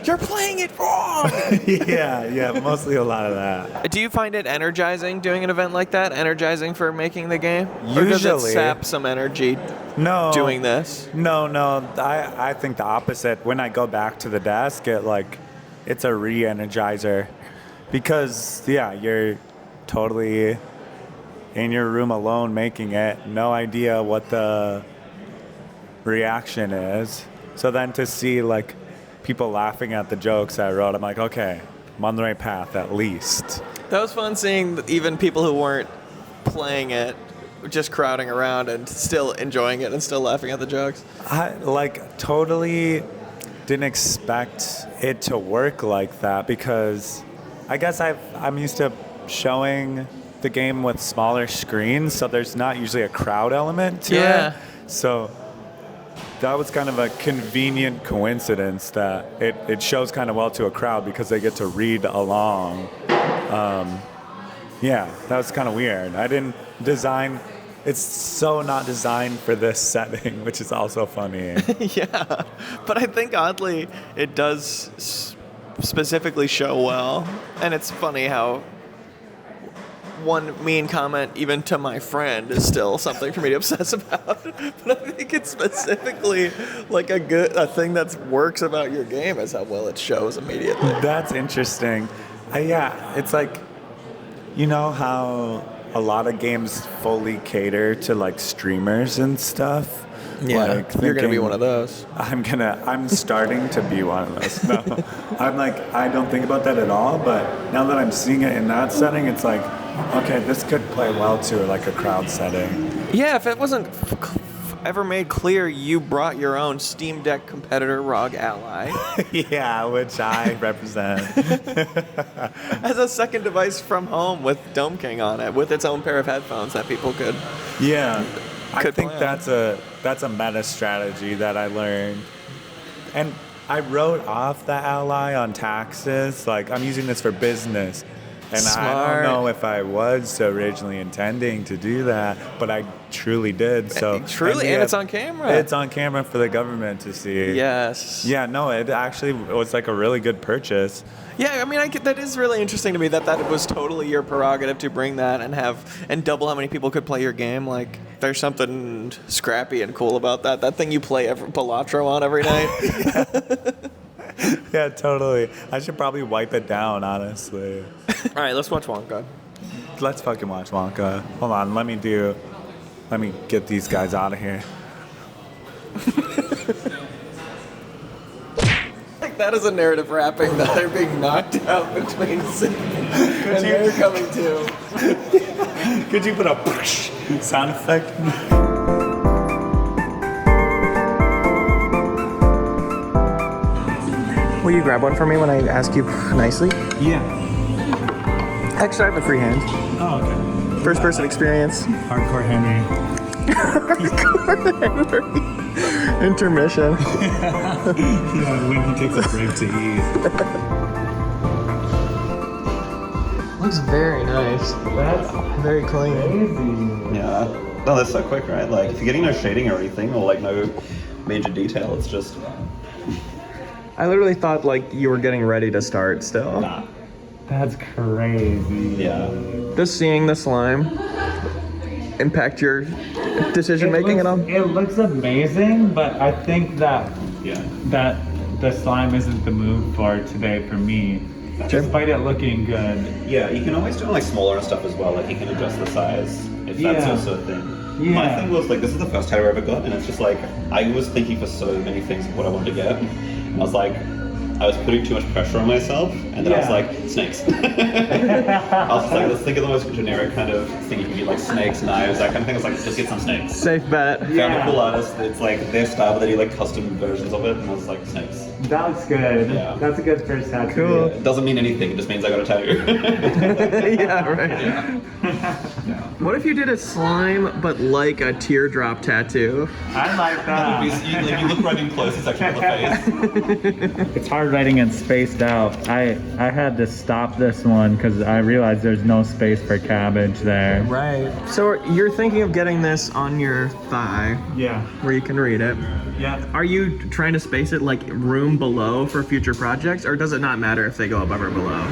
You're playing it wrong! Yeah, mostly a lot of that. Do you find it energizing doing an event like that? Energizing for making the game? Or does it Usually. sap some energy doing this? No. I think the opposite. When I go back to the desk, it's a re-energizer. Because, yeah, you're totally in your room alone making it. No idea what the reaction is. So then to see, people laughing at the jokes I wrote, I'm like, okay, I'm on the right path at least. That was fun seeing even people who weren't playing it just crowding around and still enjoying it and still laughing at the jokes? I totally didn't expect it to work like that because I guess I'm used to showing the game with smaller screens, so there's not usually a crowd element to it. So that was kind of a convenient coincidence that it shows kind of well to a crowd because they get to read along. Yeah, that was kind of weird. I didn't design. It's so not designed for this setting, which is also funny. Yeah, but I think oddly it does specifically show well, and it's funny how one mean comment, even to my friend, is still something for me to obsess about. But I think it's specifically like a thing that works about your game is how well it shows immediately. That's interesting. Yeah, it's like, you know how a lot of games fully cater to like streamers and stuff? Yeah, like you're gonna be one of those. I'm starting to be one of those. No, I don't think about that at all, but now that I'm seeing it in that setting, it's like, okay, this could play well to like a crowd setting. Yeah, if it wasn't ever made clear, you brought your own Steam Deck competitor ROG Ally. Yeah, which I represent. As a second device from home with Dome-King on it, with its own pair of headphones that people could. Yeah, I think that's a meta strategy that I learned. And I wrote off the Ally on taxes. Like, I'm using this for business. And Smart. I don't know if I was originally intending to do that, but I truly did. So truly, and it's on camera. It's on camera for the government to see. Yes. Yeah, no, it actually was like a really good purchase. Yeah, I mean, that is really interesting to me that was totally your prerogative to bring that and double how many people could play your game. Like, there's something scrappy and cool about that. That thing you play Balatro on every night. Yeah, totally. I should probably wipe it down, honestly. All right, let's watch Wonka. Let's fucking watch Wonka. Hold on, let me get these guys out of here. Like that is a narrative wrapping that they're being knocked out between scenes and they're coming to. Could you put a sound effect? Will you grab one for me when I ask you nicely? Yeah. Actually, I have a free hand. Oh, okay. First person experience. Hardcore Henry. Intermission. Yeah, when he takes a break to eat. Looks very nice. That's very clean. Yeah. No, that's so quick, right? Like, if you're getting no shading or anything, or like no major detail, it's just... I literally thought like you were getting ready to start still. Nah. That's crazy. Yeah. Just seeing the slime impact your decision making at all? It looks amazing, but I think that Yeah. that the slime isn't the move for today for me. Despite it looking good. Yeah, you can always do like smaller and stuff as well. Like you can adjust the size if that's also a thing. Yeah. My thing was like, this is the first tattoo I ever got, and it's just like, I was thinking for so many things of what I wanted to get. I was like, I was putting too much pressure on myself, and then I was like, snakes. I was like, let's think of the most generic kind of thing you can get, like snakes, knives, that kind of thing. I was like, just get some snakes. Safe bet. Found a cool artist. It's like their style, but they do like custom versions of it, and I was like, snakes. That looks good. Yeah. That's a good first tattoo. Cool. It doesn't mean anything. It just means I got a tattoo. Yeah, right. Yeah. What if you did a slime, but like a teardrop tattoo? I like that. You look right in close, it's actually the face. It's hard writing and spaced out. I had to stop this one because I realized there's no space for cabbage there. Right. So you're thinking of getting this on your thigh. Yeah. Where you can read it. Yeah. Are you trying to space it like room below for future projects, or does it not matter if they go above or below?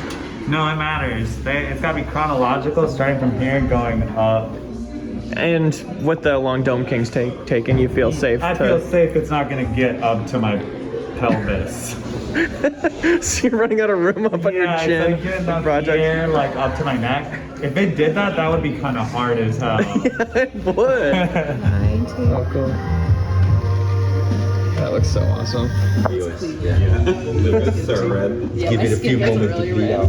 No, it matters. It's got to be chronological, starting from here and going up. And with the long Dome-King's taken, you feel safe? I feel safe it's not going to get up to my pelvis. So you're running out of room up on your chin? It's like getting up here, like up to my neck. If it did that, that would be kind of hard as hell. Yeah, it would. Oh, cool. That looks so awesome. Yeah. It's so red. Yeah, give it a few moments to bleed out.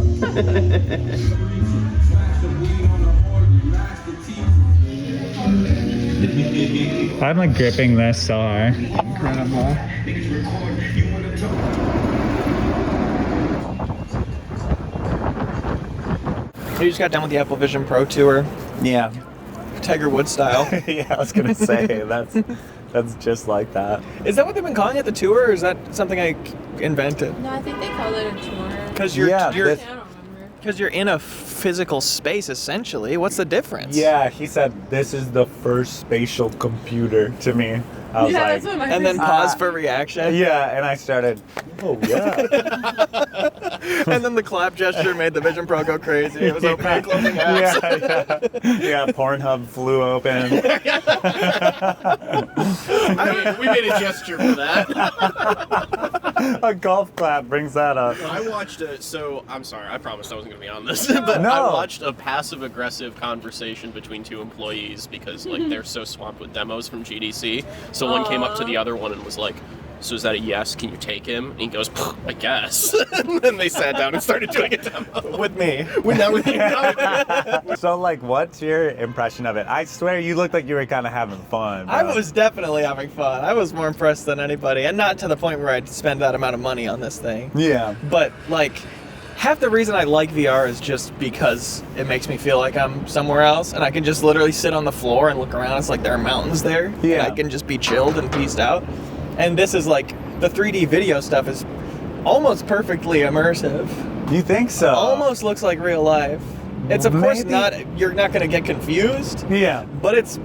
I'm like gripping this so hard. Incredible. You just got done with the Apple Vision Pro tour, Yeah. Tiger Woods style. Yeah, I was gonna say that's just like that. Is that what they've been calling it, the tour, or is that something I invented? No, I think they call it a tour. Because Yeah, you're this- because you're in a physical space essentially. What's the difference? Yeah, he said this is the first spatial computer to me. I was like, that's what my And then face pause for reaction. yeah, and I started, oh yeah. And then the clap gesture made the Vision Pro go crazy. It was opening and closing apps. Yeah, Pornhub flew open. We made a gesture for that. A golf clap brings that up. I watched I'm sorry, I promised I wasn't going to be on this, but No. I watched a passive-aggressive conversation between two employees because, like, they're so swamped with demos from GDC. So one came up to the other one and was like, so is that a yes? Can you take him? And he goes, I guess. And then they sat down and started doing a demo. With me. With me. So, like, what's your impression of it? I swear you looked like you were kind of having fun. I bro. was definitely having fun. I was more impressed than anybody, and not to the point where I'd spend that amount of money on this thing. Yeah. But like, half the reason I like VR is just because it makes me feel like I'm somewhere else, and I can just literally sit on the floor and look around. It's like there are mountains there, Yeah. and I can just be chilled and peaced out. And this is like, the 3D video stuff is almost perfectly immersive. You think so? Almost looks like real life. It's of course Maybe. not, you're not going to get confused, Yeah. but it's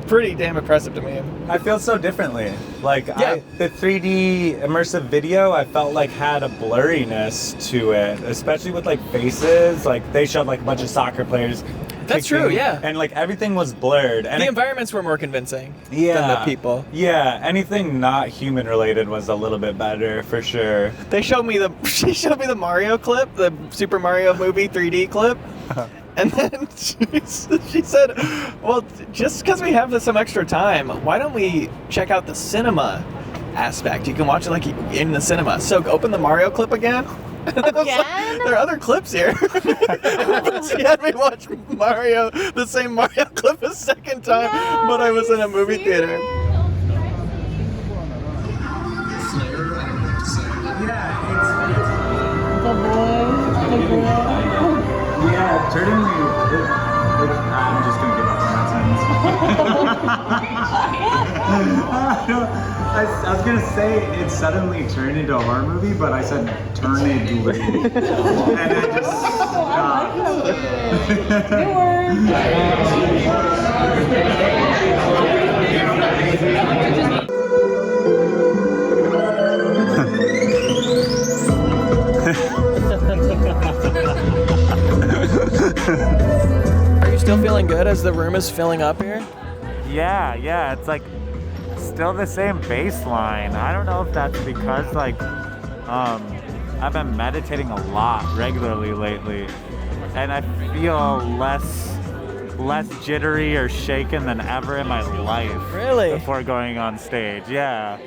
pretty damn impressive to me. I feel so differently. Like, Yeah. the 3D immersive video, I felt like had a blurriness to it, especially with like faces. Like, they showed like a bunch of soccer players. That's kicking, true, yeah. And like everything was blurred. And The environments were more convincing yeah, than the people. Yeah, anything not human related was a little bit better for sure. She showed me the Mario clip, the Super Mario movie 3D clip. And then she said, well, just because we have some extra time, why don't we check out the cinema aspect? You can watch it like in the cinema. So open the Mario clip again. Again? There are other clips here. But she had me watch the same Mario clip a second time, but I was in a movie theater. Yeah, certainly. I'm just gonna give up on that sentence. I was gonna say it suddenly turned into a horror movie, but I said turnedly, and I just Are you still feeling good as the room is filling up here? Yeah, it's like still the same baseline. I don't know if that's because like I've been meditating a lot regularly lately, and I feel less jittery or shaken than ever in my life. Really? Before going on stage, yeah.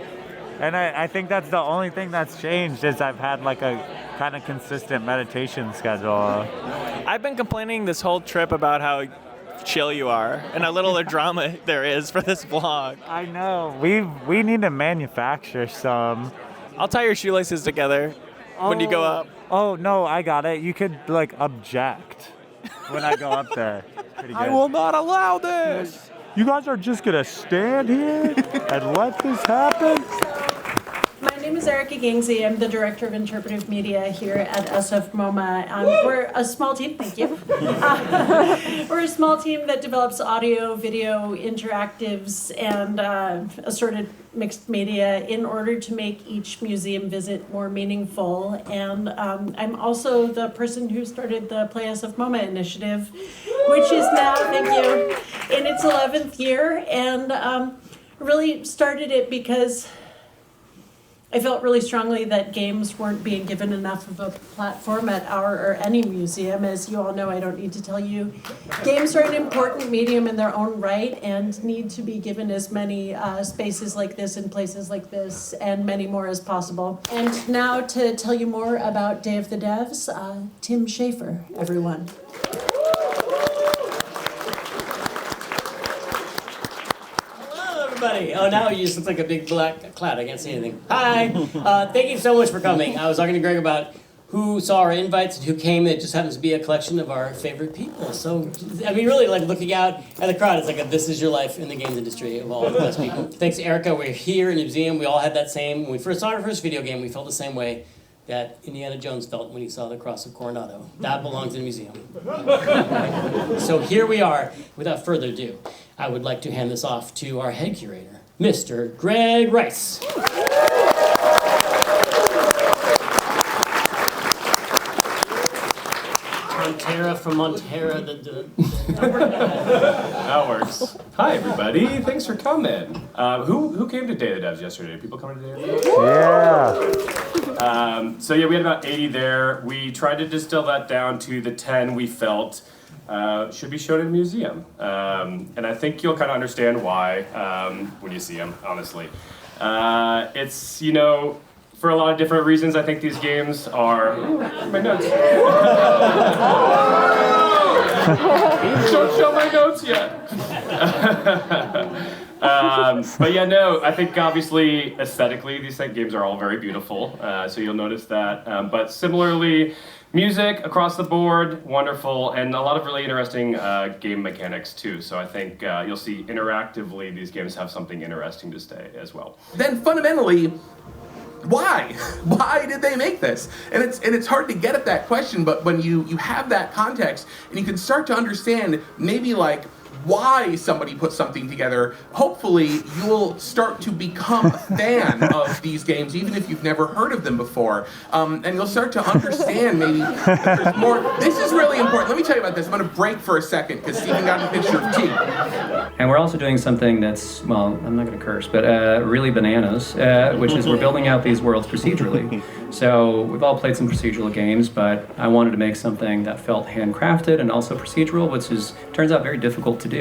And I think that's the only thing that's changed is I've had like a kind of consistent meditation schedule. I've been complaining this whole trip about how chill you are and how little drama there is for this vlog. I know. We need to manufacture some. I'll tie your shoelaces together when you go up. Oh, no, I got it. You could, like, object when I go up there. Pretty good. I will not allow this. You guys are just going to stand here and let this happen? My name is Erica Gangsley. I'm the Director of Interpretive Media here at SF MoMA. We're a small team, thank you. We're a small team that develops audio, video, interactives, and assorted mixed media in order to make each museum visit more meaningful. And I'm also the person who started the Play SF MoMA initiative, which is now, thank you, in its 11th year. And really started it because I felt really strongly that games weren't being given enough of a platform at our or any museum. As you all know, I don't need to tell you, games are an important medium in their own right and need to be given as many spaces like this and places like this and many more as possible. And now to tell you more about Day of the Devs, Tim Schafer, everyone. funny. Oh, now you just look like a big black cloud. I can't see anything. Hi. Thank you so much for coming. I was talking to Greg about who saw our invites and who came. It just happens to be a collection of our favorite people. So, I mean, really, like looking out at the crowd, it's like this is your life in the games industry of all the best people. Thanks, Erica. We're here in the museum. We all had that same, when we first saw our first video game, we felt the same way that Indiana Jones felt when he saw the Cross of Coronado. That belongs in a museum. So here we are. Without further ado, I would like to hand this off to our head curator, Mr. Greg Rice. Montera from Montera. That works. Hi, everybody. Thanks for coming. Who came to Day of the Devs yesterday? People coming to Day of the Devs? Yeah. So yeah, we had about 80 there. We tried to distill that down to the 10 we felt should be shown in a museum. And I think you'll kind of understand why when you see them, honestly. It's, for a lot of different reasons, I think these games are... my notes. Don't show my notes yet. But yeah, no, I think obviously aesthetically these games are all very beautiful, so you'll notice that. But similarly, music across the board, wonderful, and a lot of really interesting game mechanics too. So I think you'll see interactively these games have something interesting to say as well. Then fundamentally, why? Why did they make this? And it's hard to get at that question, but when you have that context and you can start to understand maybe like why somebody put something together, hopefully you'll start to become a fan of these games, even if you've never heard of them before. And you'll start to understand maybe that there's more. This is really important. Let me tell you about this. I'm going to break for a second because Stephen got a picture of tea. And we're also doing something that's, well, I'm not going to curse, but really bananas, which is we're building out these worlds procedurally. So we've all played some procedural games, but I wanted to make something that felt handcrafted and also procedural, which turns out very difficult to do.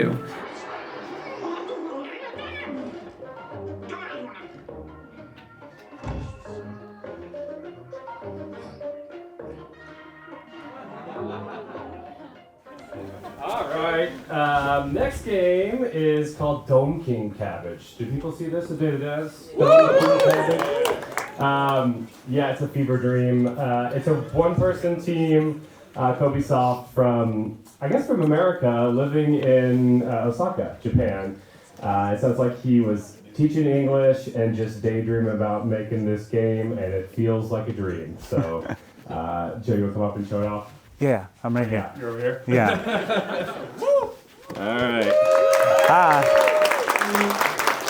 All right, next game is called Dome-King Cabbage. Do people see this? Did it does? Dome-King Cabbage. Yeah, it's a fever dream. It's a one-person team. Llamasoft from America, living in Osaka, Japan. It sounds like he was teaching English and just daydreaming about making this game, and it feels like a dream. So, Joe, you want to come up and show it off? Yeah, I'm right here. You're over here? Yeah. All right.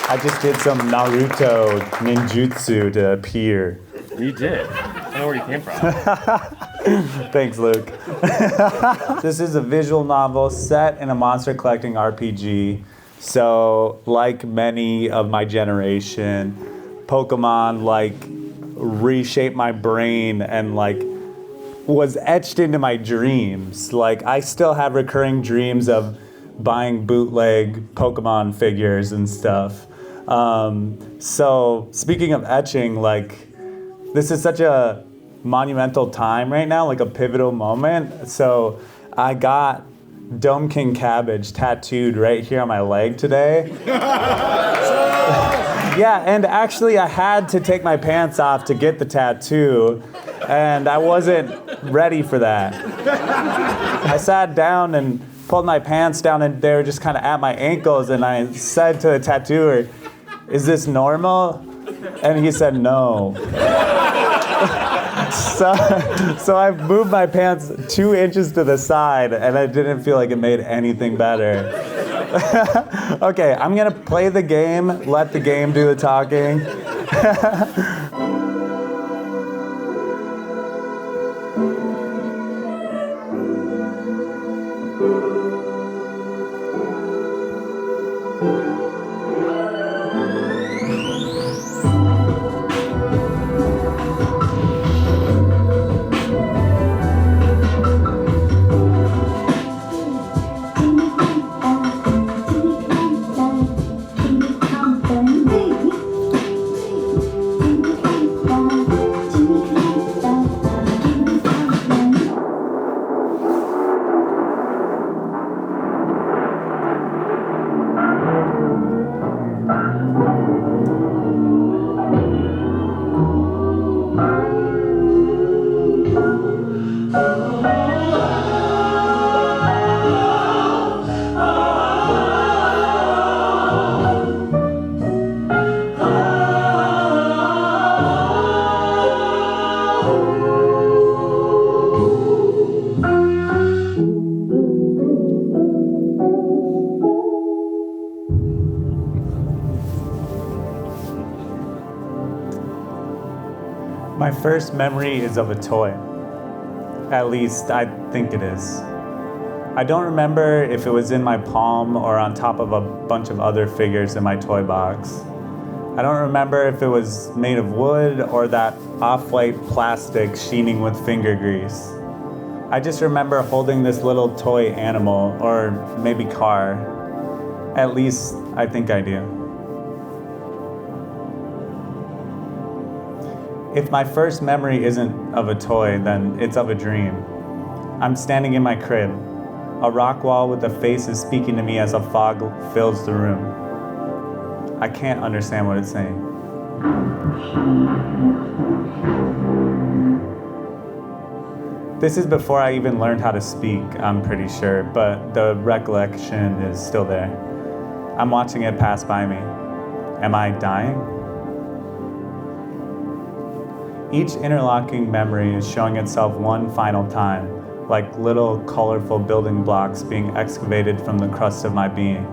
I just did some Naruto ninjutsu to appear. You did. I don't know where you came from. Thanks, Luke. This is a visual novel set in a monster collecting RPG. So, like many of my generation, Pokemon reshaped my brain and was etched into my dreams. I still have recurring dreams of buying bootleg Pokemon figures and stuff. So speaking of etching, this is such a monumental time right now, a pivotal moment. So I got Dome-King Cabbage tattooed right here on my leg today. Yeah, and actually I had to take my pants off to get the tattoo, and I wasn't ready for that. I sat down and pulled my pants down, and they were just kind of at my ankles, and I said to the tattooer, "Is this normal?" And he said no. So I moved my pants 2 inches to the side, and I didn't feel like it made anything better. Okay, I'm gonna play the game, let the game do the talking. My first memory is of a toy. At least, I think it is. I don't remember if it was in my palm or on top of a bunch of other figures in my toy box. I don't remember if it was made of wood or that off-white plastic sheening with finger grease. I just remember holding this little toy animal, or maybe car. At least, I think I do. If my first memory isn't of a toy, then it's of a dream. I'm standing in my crib. A rock wall with a face is speaking to me as a fog fills the room. I can't understand what it's saying. This is before I even learned how to speak, I'm pretty sure, but the recollection is still there. I'm watching it pass by me. Am I dying? Each interlocking memory is showing itself one final time, like little colorful building blocks being excavated from the crust of my being.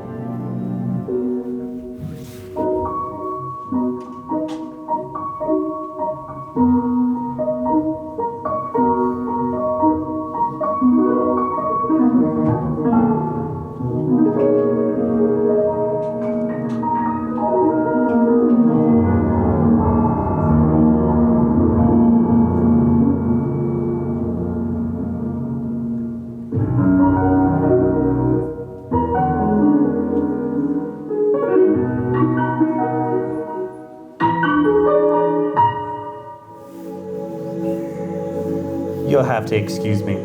You'll have to excuse me.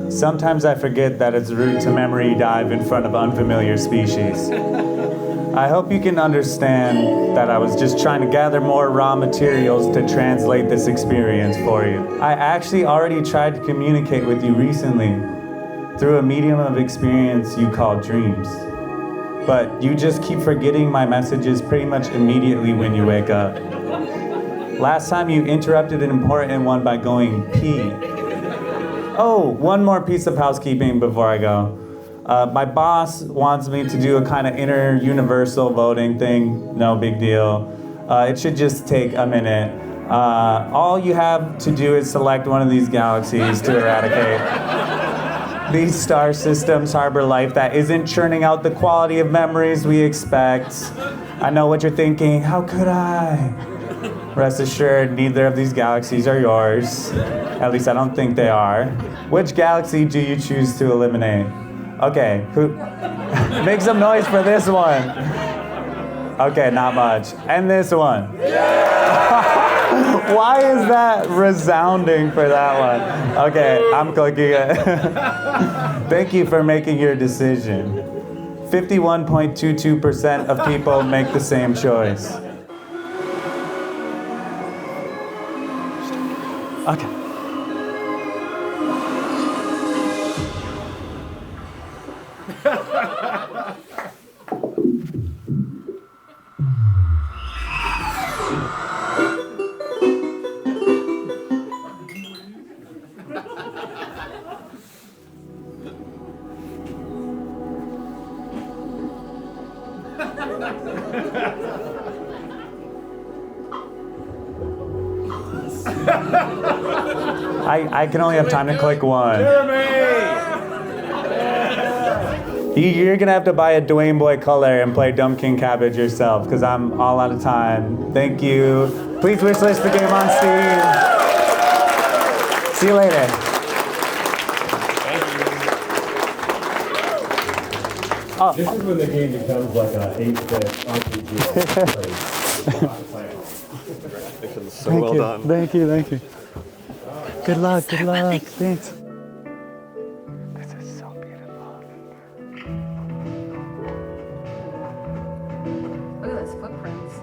Sometimes I forget that it's rude to memory dive in front of unfamiliar species. I hope you can understand that I was just trying to gather more raw materials to translate this experience for you. I actually already tried to communicate with you recently through a medium of experience you call dreams. But you just keep forgetting my messages pretty much immediately when you wake up. Last time you interrupted an important one by going pee. Oh, one more piece of housekeeping before I go. My boss wants me to do a kind of inter-universal voting thing. No big deal. It should just take a minute. All you have to do is select one of these galaxies to eradicate. These star systems harbor life that isn't churning out the quality of memories we expect. I know what you're thinking. How could I? Rest assured, neither of these galaxies are yours. At least I don't think they are. Which galaxy do you choose to eliminate? Okay, who? Make some noise for this one. Okay, not much. And this one. Why is that resounding for that one? Okay, I'm clicking it. Thank you for making your decision. 51.22% of people make the same choice. Okay. I can only have time to click one. You're gonna have to buy a Dwayne Boy color and play Dome-King Cabbage yourself, because I'm all out of time. Thank you. Please wishlist the game on Steam. See you later. Oh. This is when the game becomes like an 8-bit RPG. So well done. Thank you. Good luck. Thanks. This is so beautiful. Look at those footprints.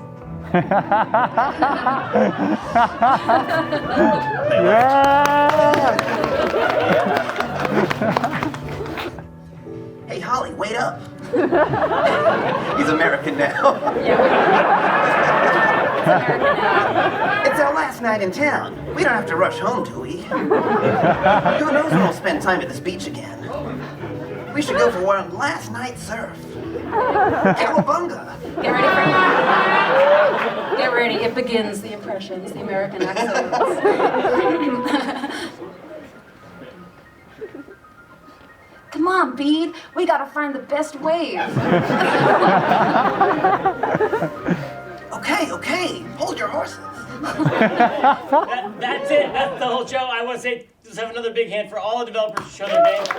Hey, Holly, wait up. He's American now. It's our last night in town. We don't have to rush home, do we? Who knows when we'll spend time at this beach again? We should go for one last night surf. Cowabunga! Get ready, it begins, the impressions, the American accents. Come on, Bede, we gotta find the best wave. Okay, hold your horses. That's it. That's the whole show. I want to say, let's have another big hand for all the developers who show their game. I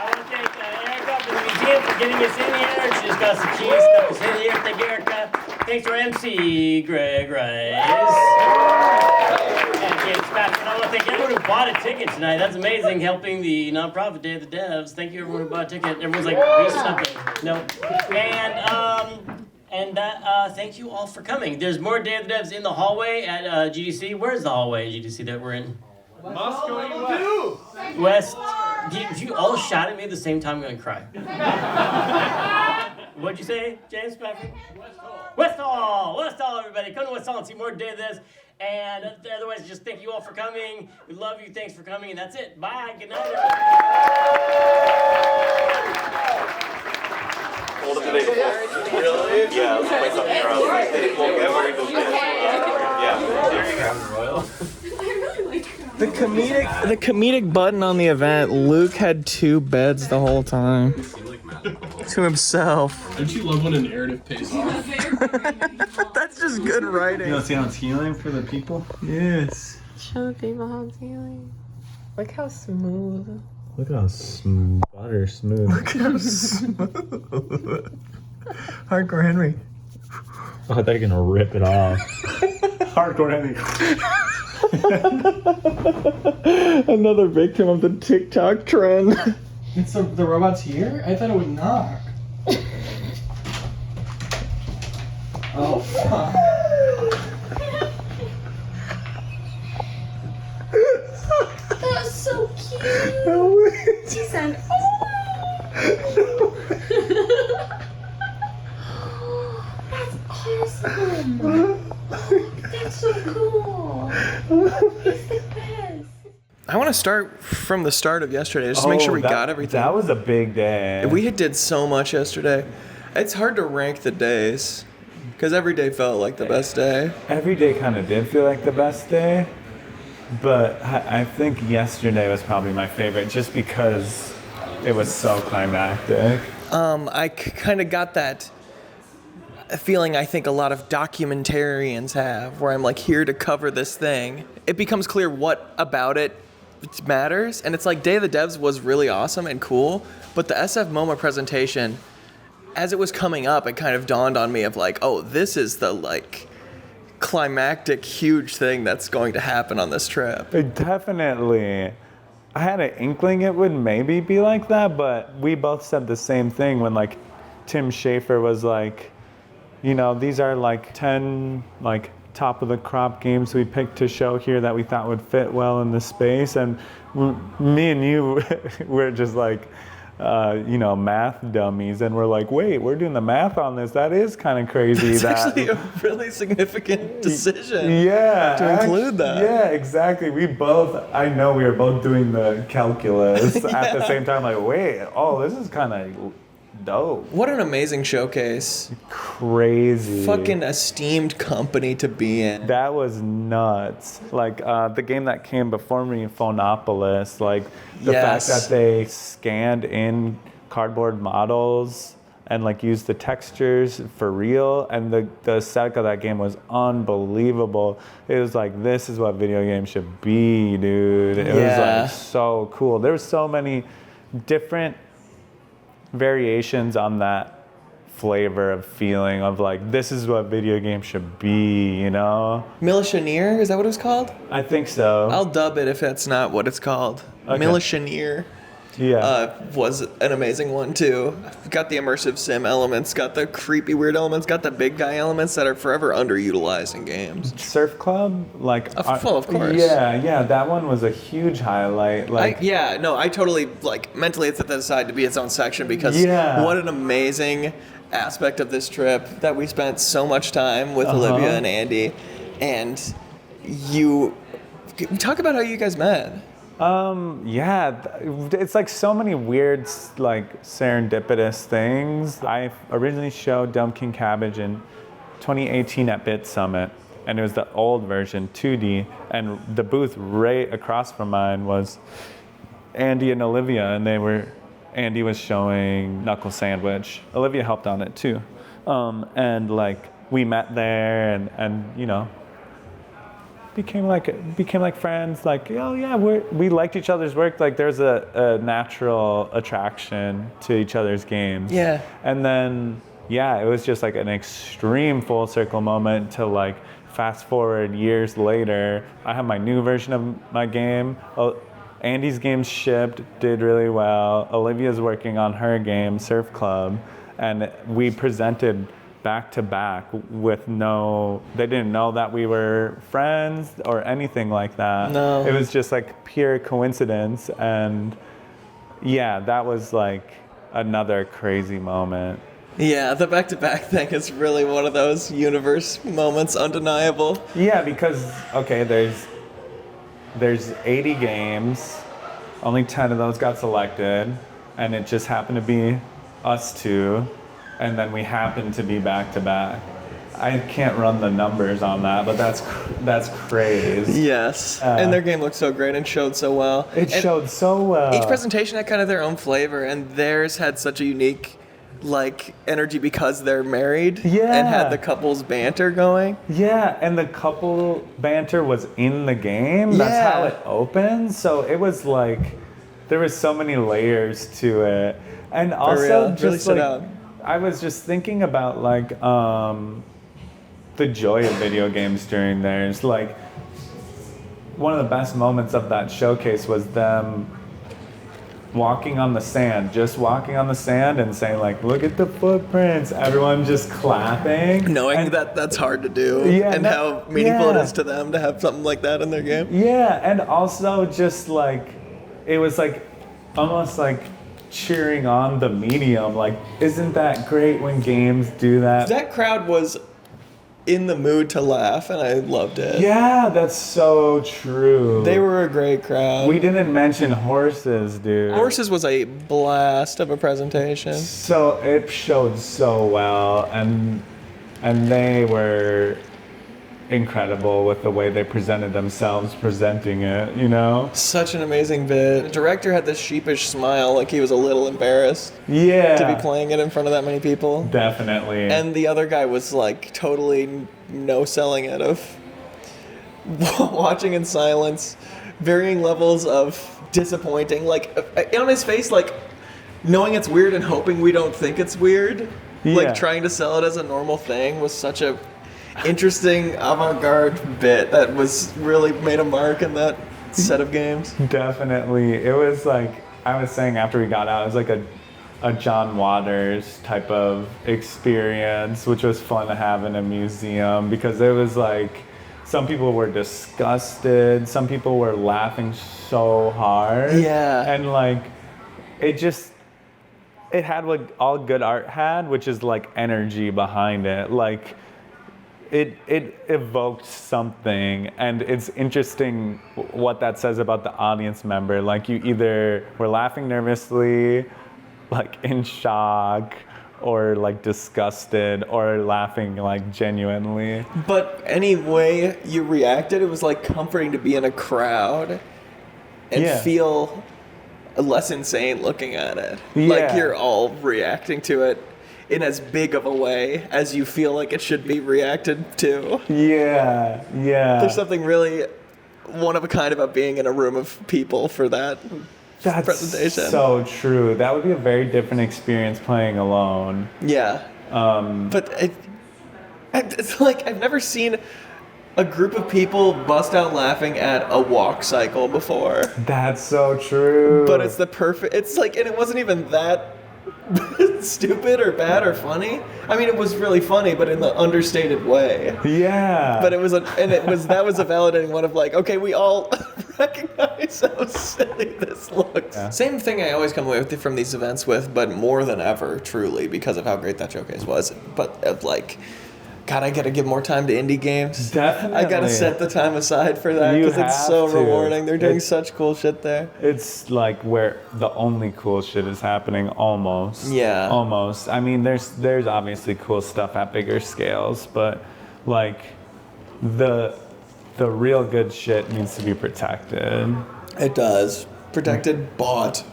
want to thank Erica from the museum for getting us in here. She just got us the keys, stuck us in here. Thank you, Erica. Thanks to our MC, Greg Rice. And James Spafford. And I want to thank everyone who bought a ticket tonight. That's amazing, helping the nonprofit Day of the Devs. Thank you, everyone who bought a ticket. Everyone's like, do something. No. And thank you all for coming. There's more Day of the Devs in the hallway at GDC. Where's the hallway at GDC that we're in? Moscow West. If you all shot at me at the same time, I'm going to cry. What'd you say, James Spafford? West Hall, everybody. Come to West Hall and see more Day of the Devs. And otherwise, just thank you all for coming. We love you. Thanks for coming. And that's it. Bye. Good night, everybody. Hold it the day before. Really? Yeah, let's play something around. The comedic button on the event, Luke had 2 beds the whole time. To himself. Don't you love when a narrative pays off? That's just good writing. You know, see how it's healing for the people? Yes. Show people how it's healing. Look how smooth. Look at how butter smooth. Look at how smooth. Hardcore Henry. Oh, they're gonna rip it off. Hardcore Henry. Another victim of the TikTok trend. It's the robot's here? I thought it would knock. Oh, fuck. That's so cute. She said, oh. That's awesome. That's so cool. He's the best. I want to start from the start of yesterday, just to make sure we got everything. That was a big day. We did so much yesterday. It's hard to rank the days, because every day felt like the best day. Every day kind of did feel like the best day, but I think yesterday was probably my favorite, just because it was so climactic. I kind of got that feeling I think a lot of documentarians have, where I'm like here to cover this thing. It becomes clear what about it matters, and it's like Day of the Devs was really awesome and cool, but the SF MoMA presentation, as it was coming up, it kind of dawned on me of like, oh, this is the like climactic huge thing that's going to happen on this trip. It definitely. I had an inkling it would maybe be like that, but we both said the same thing when like Tim Schafer was like, you know, these are like 10 like top of the crop games we picked to show here that we thought would fit well in the space, and me and you were just like you know, math dummies, and we're like, wait, we're doing the math on this. That is kind of crazy. It's actually a really significant decision. Yeah, to include that. Yeah, exactly. I know we were both doing the calculus at the same time. Like, wait, this is kind of dope. What an amazing showcase. Crazy. Fucking esteemed company to be in. That was nuts. Like the game that came before me, Phonopolis, like the fact that they scanned in cardboard models and like used the textures for real, and the aesthetic of that game was unbelievable. It was like, this is what video games should be, dude. It was like so cool. There were so many different variations on that flavor of feeling of like, this is what video games should be, you know? Millishaneer, is that what it's called? I think so. I'll dub it if that's not what it's called. Okay. Millishaneer was an amazing one too. Got the immersive sim elements, got the creepy weird elements, got the big guy elements that are forever underutilized in games. Surf Club, like of course. Yeah, that one was a huge highlight. Like I totally like mentally set that aside to be its own section, because what an amazing aspect of this trip that we spent so much time with Olivia and Andy, and you talk about how you guys met. It's like so many weird, like serendipitous things. I originally showed Dome-King Cabbage in 2018 at Bit Summit, and it was the old version, 2D, and the booth right across from mine was Andy and Olivia, and Andy was showing Knuckle Sandwich. Olivia helped on it too. And like we met there and you know, became like friends. Like, oh yeah, we liked each other's work. Like there's a natural attraction to each other's games. Yeah. And then it was just like an extreme full circle moment to like fast forward years later. I have my new version of my game. Andy's game shipped, did really well. Olivia's working on her game, Surf Club, and we presented back to back with they didn't know that we were friends or anything like that. No. It was just like pure coincidence, and that was like another crazy moment. Yeah, the back-to-back thing is really one of those universe moments, undeniable. Yeah, because, okay, there's 80 games, only 10 of those got selected, and it just happened to be us two, and then we happened to be back-to-back. I can't run the numbers on that, but that's crazy. Yes, and their game looked so great and showed so well. Showed so well. Each presentation had kind of their own flavor, and theirs had such a unique like energy because they're married and had the couple's banter going. Yeah, and the couple banter was in the game. That's how it opens. So it was like there was so many layers to it. And also just really stood like out. I was just thinking about like the joy of video games during theirs. Like one of the best moments of that showcase was them walking on the sand and saying like, look at the footprints. Everyone just clapping. Knowing that that's hard to do and how meaningful it is to them to have something like that in their game. Yeah, and also just like, it was like almost like cheering on the medium. Like, isn't that great when games do that? That crowd was in the mood to laugh, and I loved it. Yeah, that's so true. They were a great crowd. We didn't mention horses, dude. Horses was a blast of a presentation. So it showed so well, and they were incredible with the way they presented themselves presenting it, you know? Such an amazing bit. The director had this sheepish smile, like he was a little embarrassed to be playing it in front of that many people. Definitely. And the other guy was like totally no selling it of watching in silence, varying levels of disappointing, like on his face, like knowing it's weird and hoping we don't think it's weird. Like trying to sell it as a normal thing was such a interesting avant-garde bit that was really made a mark in that set of games. Definitely. It was like, I was saying after we got out, it was like a John Waters type of experience, which was fun to have in a museum because it was like, some people were disgusted, some people were laughing so hard. Yeah. And like, it had what all good art had, which is like energy behind it. Like, it evoked something, and it's interesting what that says about the audience member. Like, you either were laughing nervously, like in shock, or like disgusted, or laughing like genuinely. But any way you reacted, it was like comforting to be in a crowd and feel less insane looking at it. Like you're all reacting to it in as big of a way as you feel like it should be reacted to. Yeah. There's something really one of a kind about being in a room of people for that presentation. So true. That would be a very different experience playing alone. Yeah. But it's like I've never seen a group of people bust out laughing at a walk cycle before. That's so true. But it's the perfect. It's like, and it wasn't even that stupid or bad or funny. I mean, it was really funny, but in the understated way. Yeah. But that was a validating one of like, okay, we all recognize how silly this looks. Yeah. Same thing I always come away with from these events with, but more than ever, truly, because of how great that showcase was. But like, God, I gotta give more time to indie games. Definitely. I gotta set the time aside for that You because it's so have to. rewarding. They're doing It's- such cool shit there. It's like where the only cool shit is happening almost. Yeah. Almost. I mean, there's obviously cool stuff at bigger scales, but like the real good shit needs to be protected. It does. Protected, bought,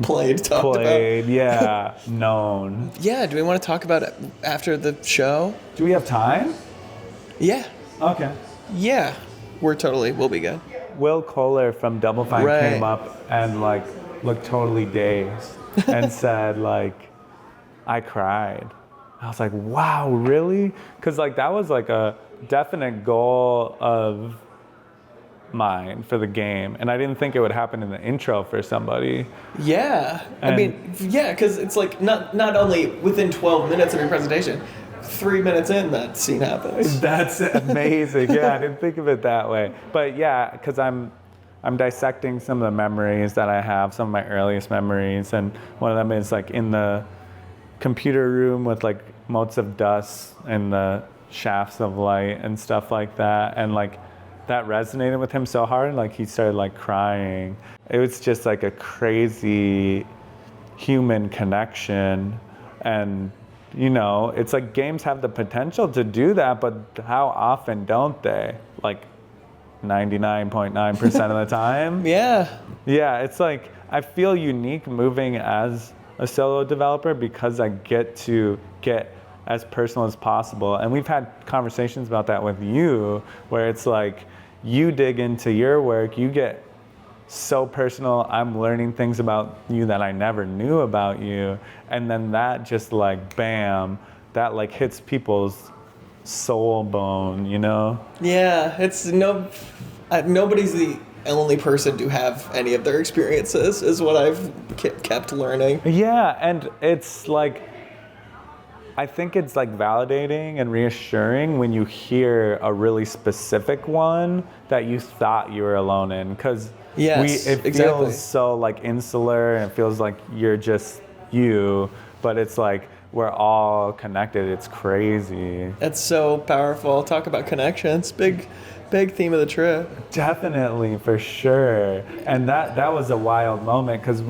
played, talked about. Yeah, known. Yeah, do we want to talk about it after the show? Do we have time? Yeah. Okay. Yeah. We'll be good. Will Kohler from Double Fine Right. came up and like looked totally dazed and said like, I cried. I was like, wow, really? Because like that was like a definite goal of mine for the game, and I didn't think it would happen in the intro for somebody. Yeah. I mean, yeah, because it's like not only within 12 minutes of your presentation, 3 minutes in, that scene happens. That's amazing. Yeah, I didn't think of it that way. But yeah, because I'm dissecting some of the memories that I have, some of my earliest memories, and one of them is like in the computer room with like motes of dust and the shafts of light and stuff like that, and like that resonated with him so hard, like he started like crying. It was just like a crazy human connection, and you know, it's like games have the potential to do that, but how often don't they? Like 99.9% of the time. Yeah. Yeah, it's like I feel unique moving as a solo developer because I get to get as personal as possible. And we've had conversations about that with you, where it's like you dig into your work, you get so personal, I'm learning things about you that I never knew about you, and then that just like bam, that like hits people's soul bone, you know? Yeah, it's nobody's the only person to have any of their experiences, is what I've kept learning. Yeah, and it's like, I think it's like validating and reassuring when you hear a really specific one that you thought you were alone in, because Yes, it exactly. feels so like insular, and it feels like you're just you, but it's like we're all connected. It's crazy. It's so powerful. Talk about connections. Big theme of the trip. Definitely, for sure. And that was a wild moment because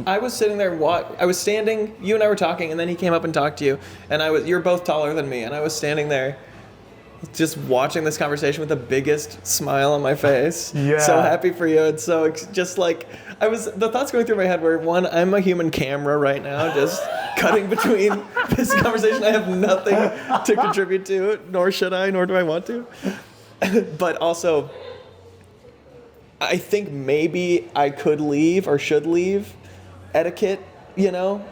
I was sitting there, I was standing, you and I were talking, and then he came up and talked to you, and you're both taller than me, and I was standing there just watching this conversation with the biggest smile on my face. Yeah. So happy for you. And so just like, the thoughts going through my head were, one, I'm a human camera right now, just cutting between this conversation. I have nothing to contribute to it, nor should I, nor do I want to. But also, I think maybe I could leave or should leave. Etiquette, you know,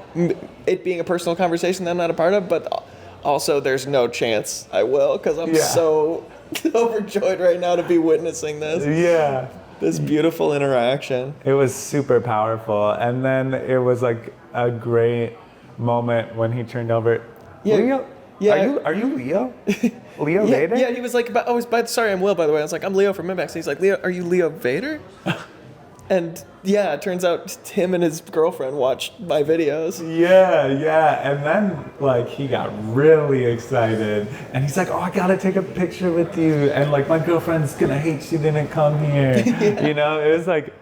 it being a personal conversation that I'm not a part of, but also there's no chance I will, because I'm so overjoyed right now to be witnessing this. Yeah. This beautiful interaction. It was super powerful. And then it was like a great moment when he turned over. Yeah. Leo? Yeah. Are you Leo? Leo Vader? Yeah, he was like, sorry, I'm Will, by the way. I was like, I'm Leo from MinnMax. And he's like, Leo, are you Leo Vader? And yeah, it turns out him and his girlfriend watched my videos. Yeah. And then like he got really excited, and he's like, "Oh, I gotta take a picture with you," and like my girlfriend's gonna hate she didn't come here. Yeah. You know, it was like,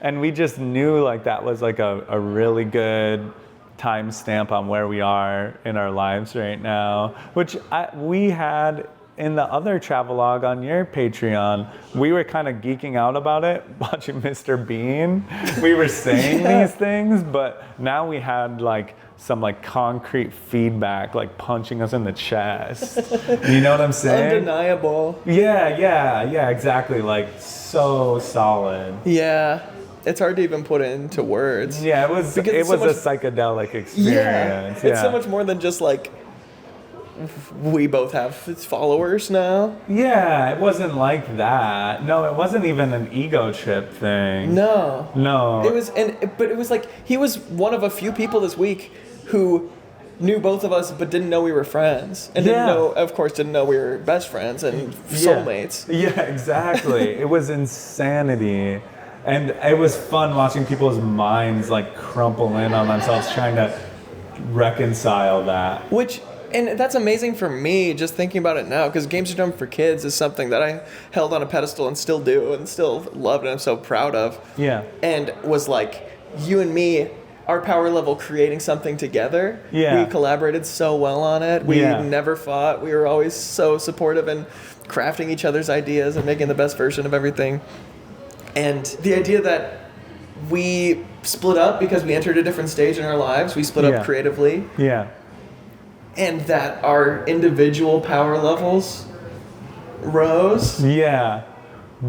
and we just knew like that was like a really good timestamp on where we are in our lives right now, which we had. In the other travelogue on your Patreon, we were kind of geeking out about it, watching Mr. Bean. We were saying these things, but now we had like some like concrete feedback, like punching us in the chest. You know what I'm saying? Undeniable. Yeah, exactly. Like so solid. Yeah. It's hard to even put it into words. Yeah, it was a psychedelic experience. Yeah. It's so much more than just like, we both have followers now. Yeah, it wasn't like that. No, it wasn't even an ego trip thing. No. No. But it was like, he was one of a few people this week who knew both of us but didn't know we were friends. And didn't know we were best friends and soulmates. Yeah, exactly. It was insanity. And it was fun watching people's minds like crumple in on themselves trying to reconcile that. Which And that's amazing for me, just thinking about it now, because Games Are Done for Kids is something that I held on a pedestal and still do and still love and I'm so proud of. Yeah. And was like, you and me, our power level creating something together. Yeah. We collaborated so well on it. We Yeah. never fought. We were always so supportive and crafting each other's ideas and making the best version of everything. And the idea that we split up because we entered a different stage in our lives, we split Yeah. up creatively. Yeah. And that our individual power levels rose. Yeah.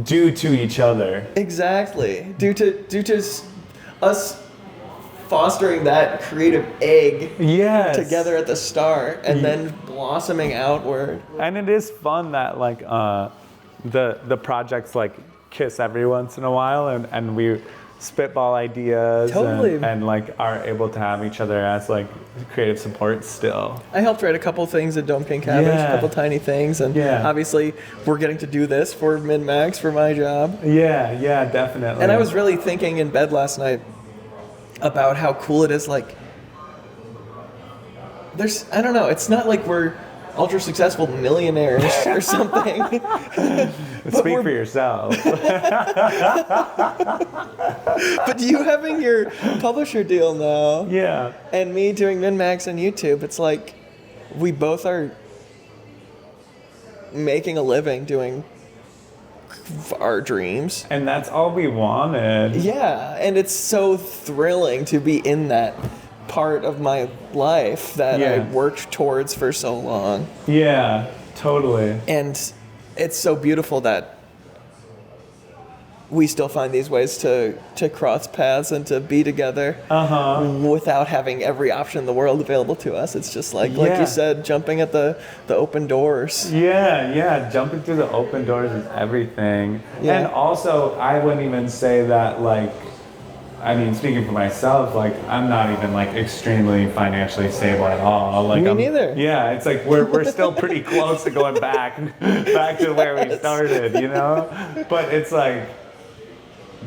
Due to each other. Exactly. Due to us fostering that creative egg together at the start and then blossoming outward. And it is fun that like the projects like kiss every once in a while and we spitball ideas and like are able to have each other as like creative support still. I helped write a couple things at Dome-King Cabbage, a couple tiny things, and obviously we're getting to do this for MinnMax for my job. Yeah, definitely. And I was really thinking in bed last night about how cool it is, like, I don't know, it's not like we're ultra successful millionaires or something. Speak for yourself. But you having your publisher deal now, yeah, and me doing MinnMax and YouTube, it's like we both are making a living doing our dreams. And that's all we wanted. Yeah, and it's so thrilling to be in that part of my life that I worked towards for so long. Yeah, totally. And it's so beautiful that we still find these ways to cross paths and to be together without having every option in the world available to us. It's just like you said, jumping at the open doors. Yeah, jumping through the open doors is everything. Yeah. And also, I wouldn't even say that, like, I mean, speaking for myself, like, I'm not even, like, extremely financially stable at all. Like, Me neither. Yeah, it's like we're still pretty close to going back to where we started, you know? But it's like,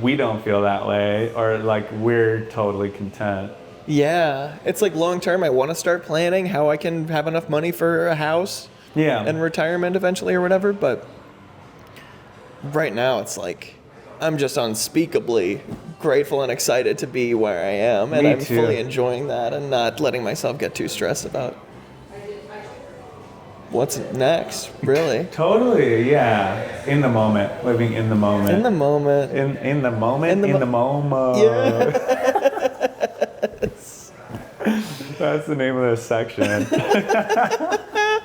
we don't feel that way, or like we're totally content. Yeah, it's like long term, I want to start planning how I can have enough money for a house and retirement eventually or whatever, but right now it's like I'm just unspeakably grateful and excited to be where I am, and Me I'm too. fully enjoying that and not letting myself get too stressed about what's next, really. Totally, yeah. In the moment, living in the moment. In the moment. In the moment, in the MoMA. Yes. That's the name of this section.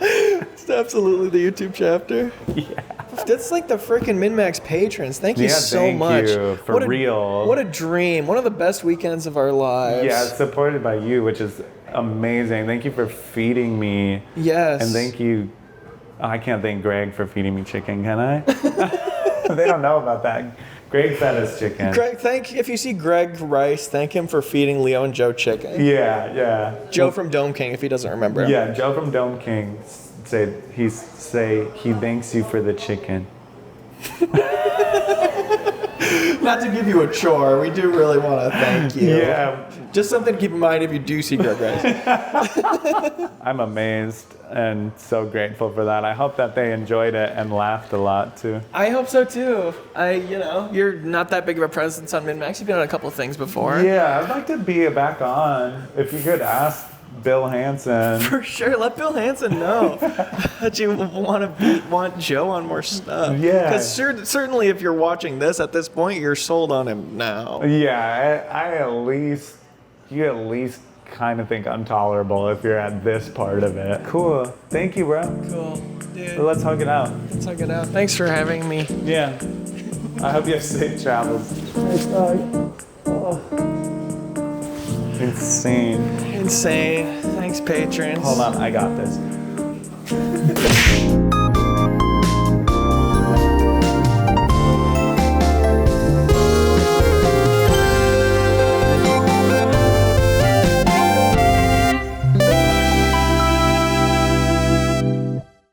It's absolutely the YouTube chapter. Yeah. That's like the freaking MinnMax patrons. Thank you so thank much. you, for real. What a dream. One of the best weekends of our lives. Yeah, it's supported by you, which is amazing. Thank you for feeding me. Yes. And thank you. I can't thank Greg for feeding me chicken, can I? They don't know about that. Greg fed us chicken. Greg, if you see Greg Rice, thank him for feeding Leo and Joe chicken. Yeah. Joe from Dome-King, if he doesn't remember. Yeah, Joe from Dome-King said he thanks you for the chicken. Not to give you a chore, we do really want to thank you. Yeah. Just something to keep in mind if you do see Greg Rice. I'm amazed and so grateful for that. I hope that they enjoyed it and laughed a lot too. I hope so too. You're not that big of a presence on MinnMax. You've been on a couple things before. Yeah, I'd like to be back on. If you could ask Bill Hanson. For sure, let Bill Hanson know that you want Joe on more stuff. Yeah. Because certainly if you're watching this at this point, you're sold on him now. Yeah, you at least kind of think I'm tolerable if you're at this part of it. Cool. Thank you, bro. Cool. Dude. Let's hug it out. Thanks for having me. Yeah. I hope you have safe travels. Thanks, dog. Oh. Insane. Thanks, patrons. Hold on, I got this.